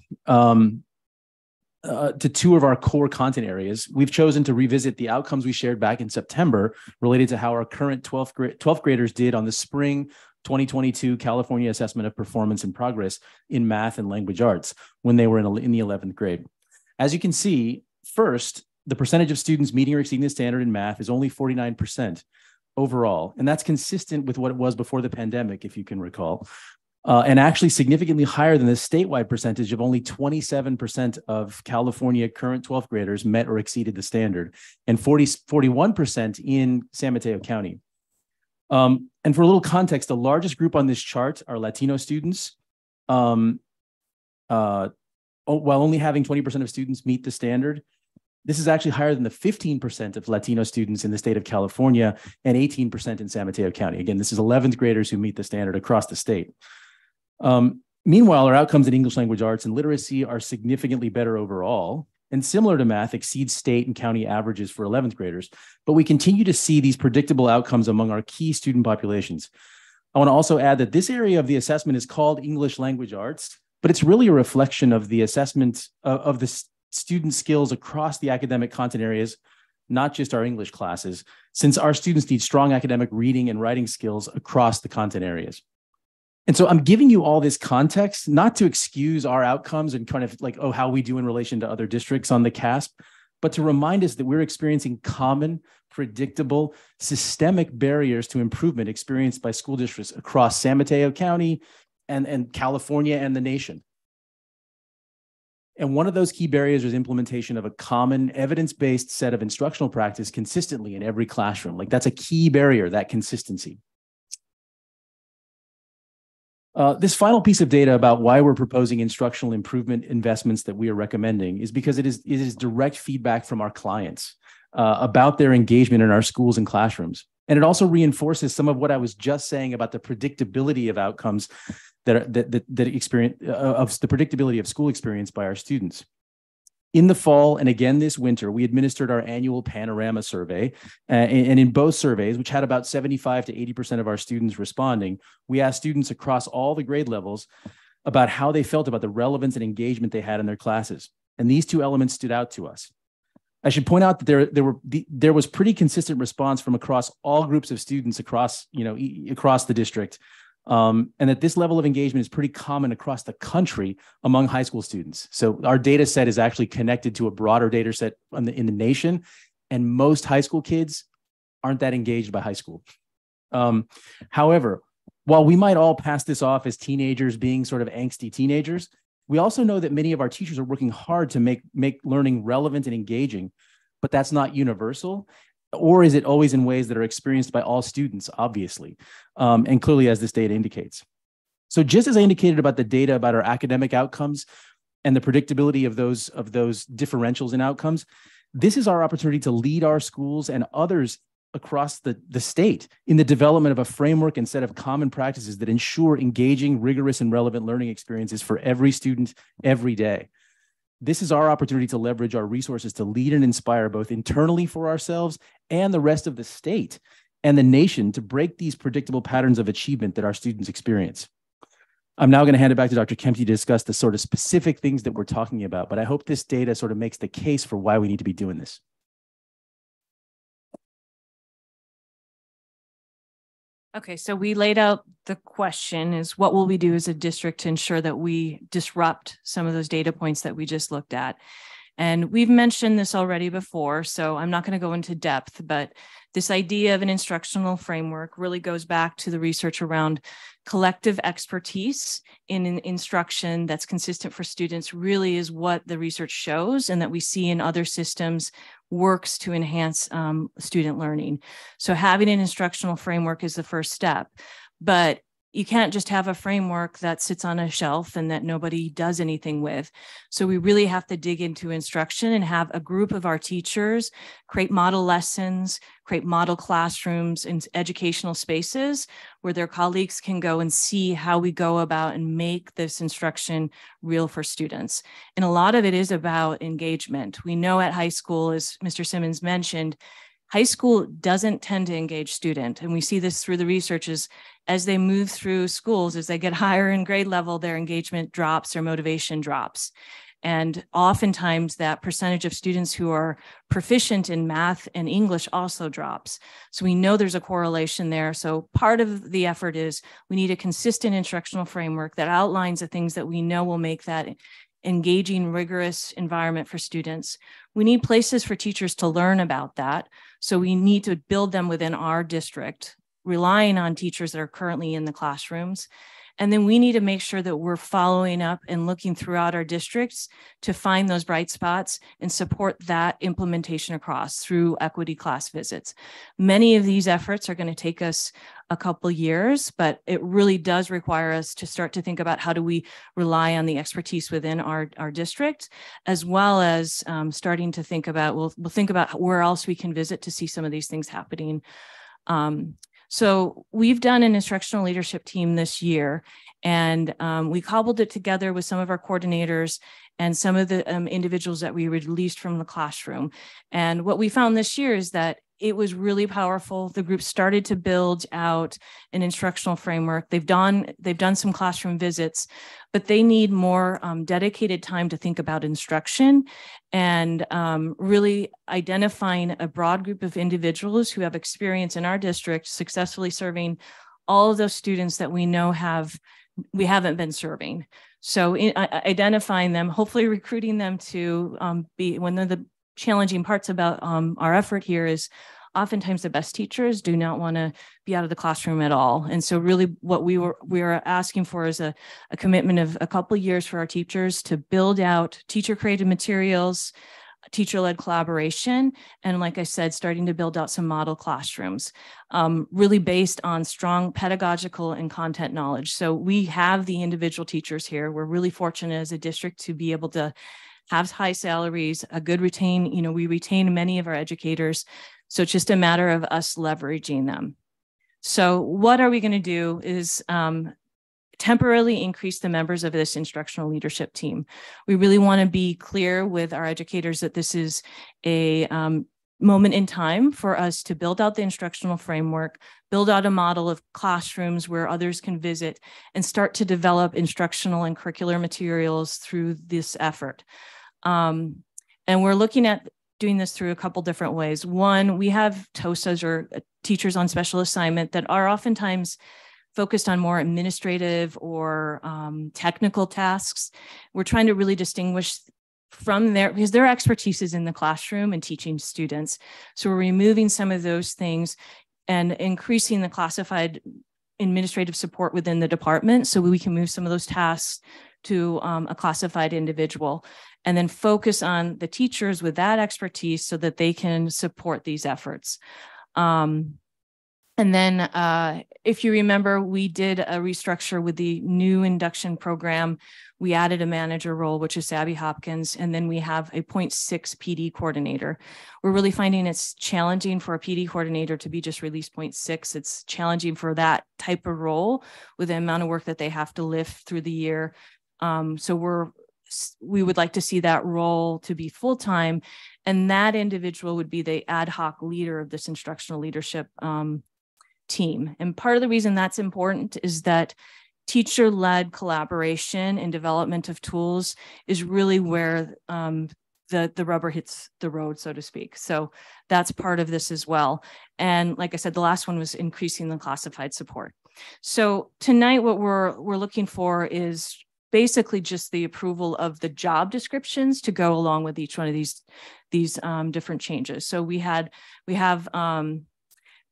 Speaker 8: to 2 of our core content areas, we've chosen to revisit the outcomes we shared back in September related to how our current 12th graders did on the spring 2022 California Assessment of Performance and Progress in Math and Language Arts when they were in the 11th grade. As you can see, first, the percentage of students meeting or exceeding the standard in math is only 49% overall, and that's consistent with what it was before the pandemic, if you can recall. And actually significantly higher than the statewide percentage of only 27% of California current 12th graders met or exceeded the standard, and 41% in San Mateo County. And for a little context, the largest group on this chart are Latino students, while only having 20% of students meet the standard. This is actually higher than the 15% of Latino students in the state of California and 18% in San Mateo County. Again, this is 11th graders who meet the standard across the state. Meanwhile, our outcomes in English language arts and literacy are significantly better overall, and similar to math, exceed state and county averages for 11th graders, but we continue to see these predictable outcomes among our key student populations. I want to also add that this area of the assessment is called English language arts, but it's really a reflection of the assessment of the student skills across the academic content areas, not just our English classes, since our students need strong academic reading and writing skills across the content areas. And so I'm giving you all this context, not to excuse our outcomes and kind of like, oh, how we do in relation to other districts on the CASP, but to remind us that we're experiencing common, predictable, systemic barriers to improvement experienced by school districts across San Mateo County and California and the nation. And one of those key barriers is implementation of a common evidence-based set of instructional practice consistently in every classroom. Like, that's a key barrier, that consistency. This final piece of data about why we're proposing instructional improvement investments that we are recommending is because it is direct feedback from our clients about their engagement in our schools and classrooms. And it also reinforces some of what I was just saying about the predictability of outcomes that experience of the predictability of school experience by our students. In the fall and again this winter, we administered our annual panorama survey. And in both surveys, which had about 75 to 80% of our students responding, we asked students across all the grade levels about how they felt about the relevance and engagement they had in their classes. And these two elements stood out to us. I should point out that there was pretty consistent response from across all groups of students across the district. And that this level of engagement is pretty common across the country among high school students. So our data set is actually connected to a broader data set in the nation, and most high school kids aren't that engaged by high school. However, while we might all pass this off as teenagers being sort of angsty teenagers, we also know that many of our teachers are working hard to make learning relevant and engaging, but that's not universal. Or is it always in ways that are experienced by all students, obviously, and clearly as this data indicates. So just as I indicated about the data about our academic outcomes and the predictability of those differentials in outcomes, this is our opportunity to lead our schools and others across the state in the development of a framework and set of common practices that ensure engaging, rigorous, and relevant learning experiences for every student every day. This is our opportunity to leverage our resources to lead and inspire both internally for ourselves and the rest of the state and the nation to break these predictable patterns of achievement that our students experience. I'm now going to hand it back to Dr. Kempty to discuss the sort of specific things that we're talking about, but I hope this data sort of makes the case for why we need to be doing this.
Speaker 4: Okay, so we laid out the question is what will we do as a district to ensure that we disrupt some of those data points that we just looked at? And we've mentioned this already before, so I'm not going to go into depth, but this idea of an instructional framework really goes back to the research around collective expertise in an instruction that's consistent for students really is what the research shows and that we see in other systems works to enhance student learning. So having an instructional framework is the first step, but you can't just have a framework that sits on a shelf and that nobody does anything with. So we really have to dig into instruction and have a group of our teachers create model lessons, create model classrooms and educational spaces where their colleagues can go and see how we go about and make this instruction real for students. And a lot of it is about engagement. We know at high school, as Mr. Simmons mentioned, high school doesn't tend to engage student. And we see this through the research as they move through schools, as they get higher in grade level, their engagement drops, their motivation drops. And oftentimes that percentage of students who are proficient in math and English also drops. So we know there's a correlation there. So part of the effort is we need a consistent instructional framework that outlines the things that we know will make that engaging, rigorous environment for students. We need places for teachers to learn about that. So we need to build them within our district, relying on teachers that are currently in the classrooms. And then we need to make sure that we're following up and looking throughout our districts to find those bright spots and support that implementation across through equity class visits. Many of these efforts are going to take us a couple years, but it really does require us to start to think about how do we rely on the expertise within our district, as well as starting to think about, we'll think about where else we can visit to see some of these things happening. So we've done an instructional leadership team this year, and we cobbled it together with some of our coordinators and some of the individuals that we released from the classroom. And what we found this year is that it was really powerful. The group started to build out an instructional framework. They've done some classroom visits, but they need more dedicated time to think about instruction and really identifying a broad group of individuals who have experience in our district successfully serving all of those students that we know we haven't been serving. So identifying them, hopefully recruiting them to be one of the challenging parts about our effort here is oftentimes the best teachers do not want to be out of the classroom at all. And so really what we were asking for is a commitment of a couple of years for our teachers to build out teacher-created materials, teacher-led collaboration, and like I said, starting to build out some model classrooms, really based on strong pedagogical and content knowledge. So we have the individual teachers here. We're really fortunate as a district to be able to have high salaries, a good retain, we retain many of our educators. So it's just a matter of us leveraging them. So what are we going to do is temporarily increase the members of this instructional leadership team. We really want to be clear with our educators that this is a moment in time for us to build out the instructional framework, build out a model of classrooms where others can visit, and start to develop instructional and curricular materials through this effort. And we're looking at doing this through a couple different ways. One, we have TOSAs, or teachers on special assignment, that are oftentimes focused on more administrative or technical tasks. We're trying to really distinguish from there, because their expertise is in the classroom and teaching students. So we're removing some of those things and increasing the classified administrative support within the department, so we can move some of those tasks to a classified individual, and then focus on the teachers with that expertise so that they can support these efforts. And then if you remember, we did a restructure with the new induction program. We added a manager role, which is Abby Hopkins, and then we have a 0.6 PD coordinator. We're really finding it's challenging for a PD coordinator to be just released 0.6. It's challenging for that type of role with the amount of work that they have to lift through the year. So we would like to see that role to be full-time, and that individual would be the ad hoc leader of this instructional leadership team. And part of the reason that's important is that teacher-led collaboration and development of tools is really where the rubber hits the road, so to speak. So that's part of this as well. And like I said, the last one was increasing the classified support. So tonight, what we're looking for is basically just the approval of the job descriptions to go along with each one of these different changes. So we have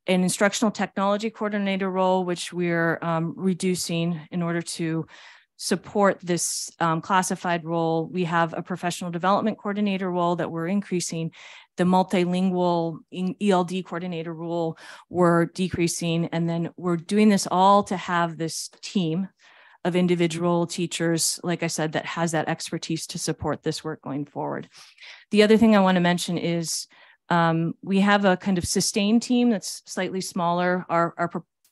Speaker 4: an instructional technology coordinator role, which we're reducing in order to support this classified role. We have a professional development coordinator role that we're increasing. The multilingual ELD coordinator role we're decreasing. And then we're doing this all to have this team of individual teachers, like I said, that has that expertise to support this work going forward. The other thing I want to mention is we have a kind of sustained team that's slightly smaller.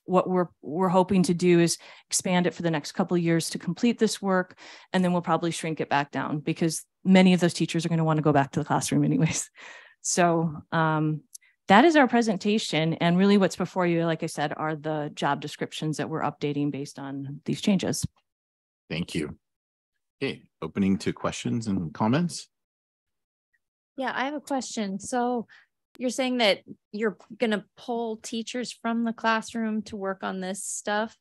Speaker 4: What we're hoping to do is expand it for the next couple of years to complete this work, and then we'll probably shrink it back down because many of those teachers are going to want to go back to the classroom anyways. So that is our presentation, and really what's before you, like I said, are the job descriptions that we're updating based on these changes.
Speaker 1: Thank you. Okay, opening to questions and comments.
Speaker 9: Yeah, I have a question. So you're saying that you're going to pull teachers from the classroom to work on this stuff?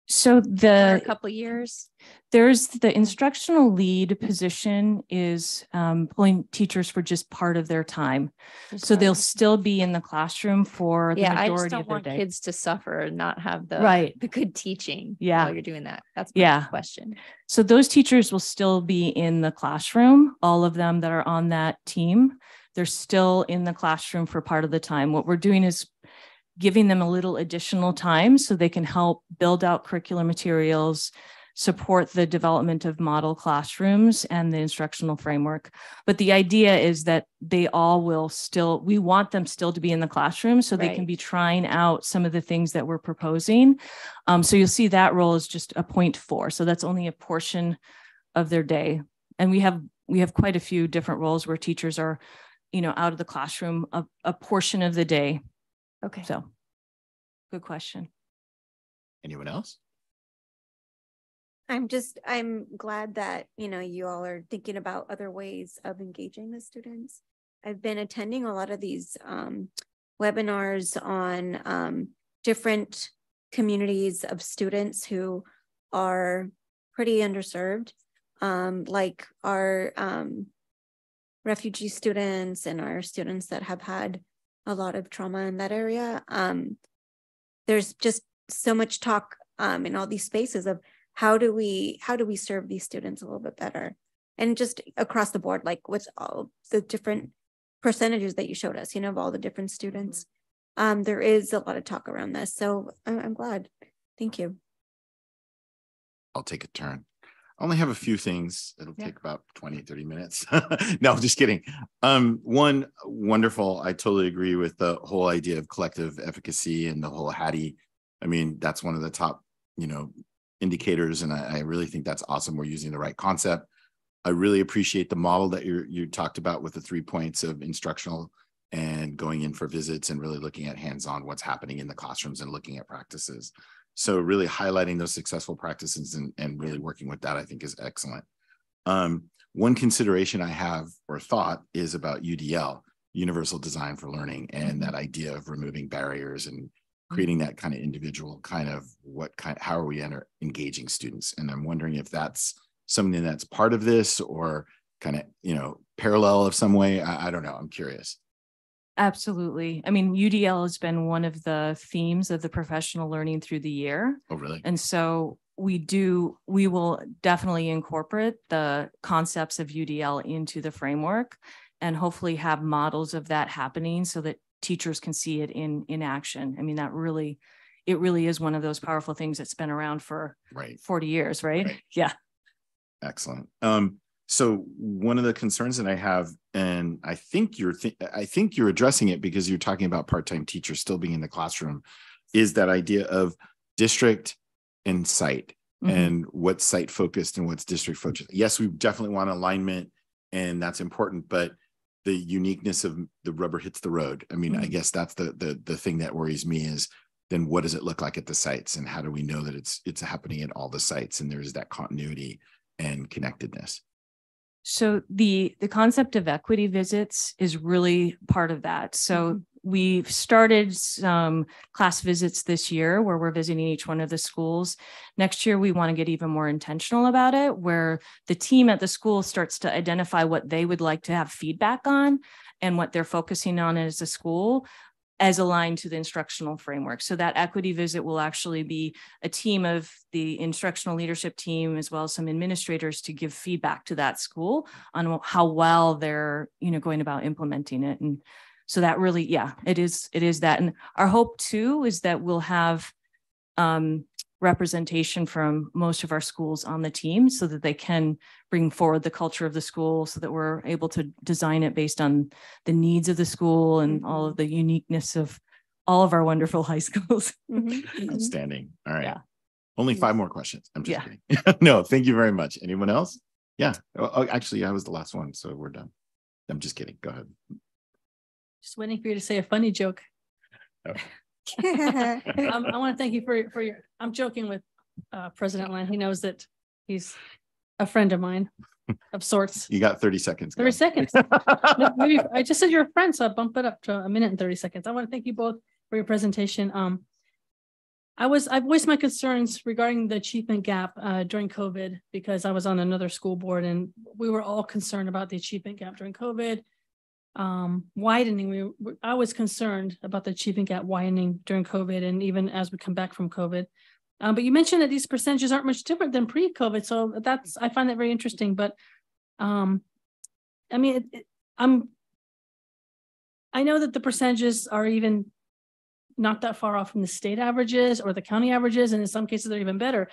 Speaker 4: So
Speaker 9: for a couple of years?
Speaker 4: There's the instructional lead position is pulling teachers for just part of their time. So they'll still be in the classroom for the majority
Speaker 9: I just don't
Speaker 4: of their
Speaker 9: want
Speaker 4: day.
Speaker 9: kids to suffer and not have
Speaker 4: Right.
Speaker 9: the good teaching
Speaker 4: Yeah.
Speaker 9: while you're doing that. That's my question.
Speaker 4: So those teachers will still be in the classroom, all of them that are on that team. They're still in the classroom for part of the time. What we're doing is giving them a little additional time so they can help build out curriculum materials, support the development of model classrooms and the instructional framework. But the idea is that they all will still, we want them still to be in the classroom so they can be trying out some of the things that we're proposing. So you'll see that role is just a 0.4. So that's only a portion of their day. And we have quite a few different roles where teachers are, out of the classroom a portion of the day.
Speaker 9: Okay.
Speaker 4: So good question.
Speaker 1: Anyone else?
Speaker 2: I'm glad that, you all are thinking about other ways of engaging the students. I've been attending a lot of these webinars on different communities of students who are pretty underserved, like our refugee students and our students that have had a lot of trauma in that area. There's just so much talk in all these spaces of how do we serve these students a little bit better, and just across the board, like with all the different percentages that you showed us, of all the different students. There is a lot of talk around this, so I'm glad. Thank you.
Speaker 1: I'll take a turn. only have a few things. It'll take about 20, 30 minutes. No, I'm just kidding. One, wonderful. I totally agree with the whole idea of collective efficacy and the whole Hattie. I mean, that's one of the top, indicators. And I really think that's awesome. We're using the right concept. I really appreciate the model that you talked about with the 3 points of instructional and going in for visits and really looking at hands-on what's happening in the classrooms and looking at practices. So really highlighting those successful practices and really working with that, I think, is excellent. One consideration I have or thought is about UDL, Universal Design for Learning, and that idea of removing barriers and creating that kind of individual how are we engaging students? And I'm wondering if that's something that's part of this or kind of, parallel of some way. I don't know. I'm curious.
Speaker 4: Absolutely. I mean, UDL has been one of the themes of the professional learning through the year.
Speaker 1: Oh, really?
Speaker 4: And so we will definitely incorporate the concepts of UDL into the framework and hopefully have models of that happening so that teachers can see it in action. I mean, it really is one of those powerful things that's been around for 40 years, right? Yeah.
Speaker 1: Excellent. So one of the concerns that I have, and I think you're addressing it because you're talking about part-time teachers still being in the classroom, is that idea of district and site and what's site focused and what's district focused. Yes, we definitely want alignment and that's important, but the uniqueness of the rubber hits the road. I mean, I guess that's the thing that worries me is then what does it look like at the sites and how do we know that it's happening at all the sites and there's that continuity and connectedness?
Speaker 4: So the concept of equity visits is really part of that. So we've started some class visits this year where we're visiting each one of the schools. Next year, we want to get even more intentional about it, where the team at the school starts to identify what they would like to have feedback on and what they're focusing on as a school as aligned to the instructional framework. So that equity visit will actually be a team of the instructional leadership team, as well as some administrators to give feedback to that school on how well they're, going about implementing it. And so that really, it is that. And our hope too, is that we'll have representation from most of our schools on the team so that they can bring forward the culture of the school so that we're able to design it based on the needs of the school and all of the uniqueness of all of our wonderful high schools.
Speaker 1: Outstanding. All right. Yeah. Only 5 more questions. I'm just kidding. No, thank you very much. Anyone else? Yeah. Oh, actually, I was the last one, so we're done. I'm just kidding. Go ahead.
Speaker 6: Just waiting for you to say a funny joke.
Speaker 1: Oh.
Speaker 6: I want to thank you for your, I'm joking with President Land. He knows that he's a friend of mine of sorts.
Speaker 1: You got 30 seconds.
Speaker 6: 30 seconds. No, maybe I just said you're a friend, so I'll bump it up to 1 minute and 30 seconds. I want to thank you both for your presentation. I voiced my concerns regarding the achievement gap during COVID because I was on another school board and we were all concerned about the achievement gap during COVID. Widening. I was concerned about the achievement gap widening during COVID and even as we come back from COVID. But you mentioned that these percentages aren't much different than pre-COVID. So I find that very interesting. But I mean, I know that the percentages are even not that far off from the state averages or the county averages. And in some cases, they're even better.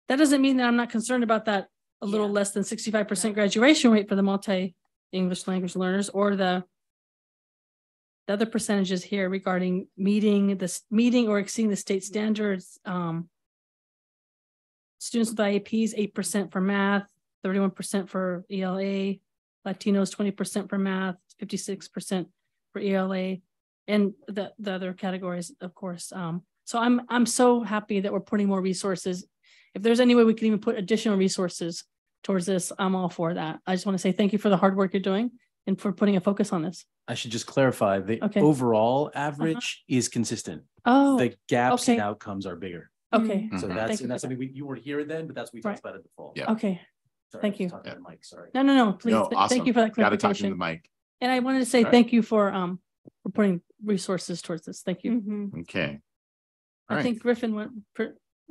Speaker 6: That doesn't mean that I'm not concerned about that a little less than 65% graduation rate for the multi-English language learners or the other percentages here regarding meeting or exceeding the state standards. Students with IEPs, 8% for math, 31% for ELA, Latinos, 20% for math, 56% for ELA, and the other categories, of course. So I'm so happy that we're putting more resources. If there's any way we can even put additional resources towards this, I'm all for that. I just want to say thank you for the hard work you're doing and for putting a focus on this.
Speaker 8: I should just clarify the overall average is consistent.
Speaker 6: Oh,
Speaker 8: the gaps in outcomes are bigger.
Speaker 6: Okay.
Speaker 8: So that's something you weren't here then, but that's what we talked about at the fall.
Speaker 1: Yeah.
Speaker 6: Okay.
Speaker 8: Sorry,
Speaker 6: thank you.
Speaker 8: To the mic, sorry.
Speaker 6: No, please.
Speaker 1: No, awesome.
Speaker 6: Thank you for that clarification.
Speaker 1: Got to talk to the mic.
Speaker 6: And I wanted to say thank you for putting resources towards this. Thank you.
Speaker 1: Okay.
Speaker 6: I think Griffin went.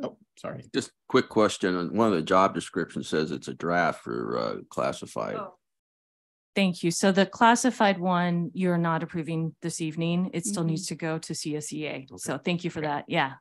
Speaker 1: Oh, sorry.
Speaker 14: Just quick question. One of the job descriptions says it's a draft for classified.
Speaker 4: Oh. Thank you. So the classified one, you're not approving this evening. It still needs to go to CSEA. Okay. So thank you for that. Yeah.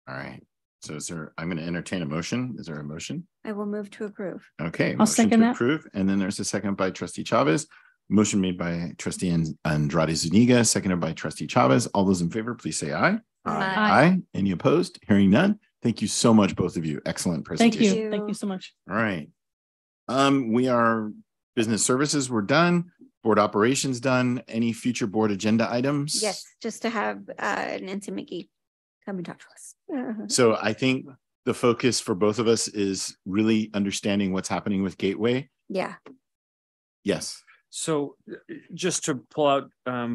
Speaker 1: All right. So I'm going to entertain a motion. Is there a motion?
Speaker 2: I will move to approve.
Speaker 1: Okay.
Speaker 6: I'll
Speaker 1: Motion
Speaker 6: second
Speaker 1: to
Speaker 6: that.
Speaker 1: approve. And then there's a second by trustee Chavez. Motion made by trustee Andrade Zuniga, seconded by trustee Chavez. All those in favor, please say aye. Aye. Any opposed? Hearing none. Thank you so much, both of you. Excellent presentation.
Speaker 6: Thank you. Thank you so much.
Speaker 1: All right. We are business services. We're done. Board operations done. Any future board agenda items?
Speaker 2: Yes, just to have Nancy McGee come and talk to us.
Speaker 1: So I think the focus for both of us is really understanding what's happening with Gateway.
Speaker 2: Yeah.
Speaker 1: Yes.
Speaker 7: So just to pull out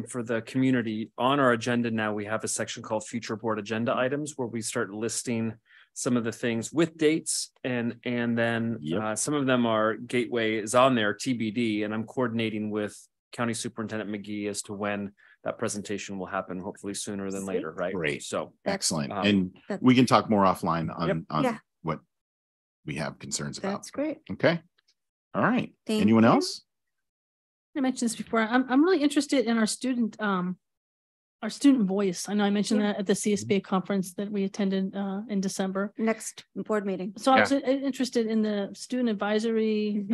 Speaker 7: for the community, on our agenda now, we have a section called future board agenda items where we start listing some of the things with dates and then some of them are Gateway is on there, TBD, and I'm coordinating with County Superintendent McGee as to when that presentation will happen, hopefully sooner than later, right?
Speaker 1: Great.
Speaker 7: So
Speaker 1: excellent. And we can talk more offline on what we have concerns about.
Speaker 2: That's great.
Speaker 1: Okay. All right.
Speaker 2: Thank
Speaker 1: Anyone
Speaker 2: you.
Speaker 1: else?
Speaker 6: I mentioned this before. I'm really interested in our student voice. I know I mentioned that at the CSBA conference that we attended in December.
Speaker 2: Next board meeting.
Speaker 6: So I was interested in the student advisory,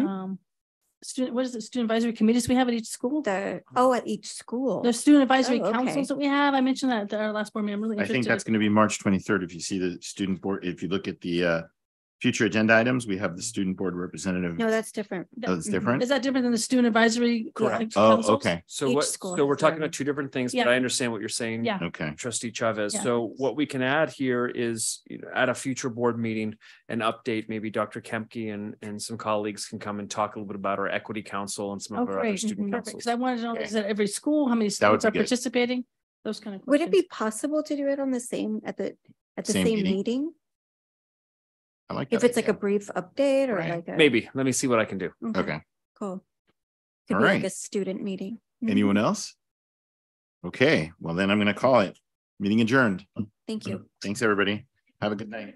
Speaker 6: student advisory committees we have at each school?
Speaker 2: At each school.
Speaker 6: The student advisory councils that we have. I mentioned that at our last board meeting. I'm really
Speaker 1: I
Speaker 6: interested.
Speaker 1: think that's going to be March 23rd. If you see the student board, if you look at the future agenda items, we have the student board representative.
Speaker 2: No, that's different.
Speaker 1: Oh, it's different?
Speaker 6: Is that different than the student advisory?
Speaker 7: Correct.
Speaker 1: Oh, okay.
Speaker 7: So we're talking about two different things, but I understand what you're saying.
Speaker 6: Yeah.
Speaker 1: Okay.
Speaker 7: Trustee Chavez.
Speaker 6: Yeah.
Speaker 7: So what we can add here is, at a future board meeting, an update, maybe Dr. Kempke and some colleagues can come and talk a little bit about our equity council and some of our other student councils.
Speaker 6: Because I wanted to know, is that every school, how many students are participating? Those kind of questions.
Speaker 2: Would it be possible to do it on the same at the same meeting?
Speaker 1: I like
Speaker 2: if it's like a brief update or like a
Speaker 7: maybe. Let me see what I can do.
Speaker 1: Okay.
Speaker 2: Cool. Could
Speaker 1: All
Speaker 2: be
Speaker 1: right.
Speaker 2: like a student meeting.
Speaker 1: Anyone else? Okay. Well, then I'm going to call it meeting adjourned.
Speaker 2: Thank you.
Speaker 1: Thanks, everybody. Have a good night.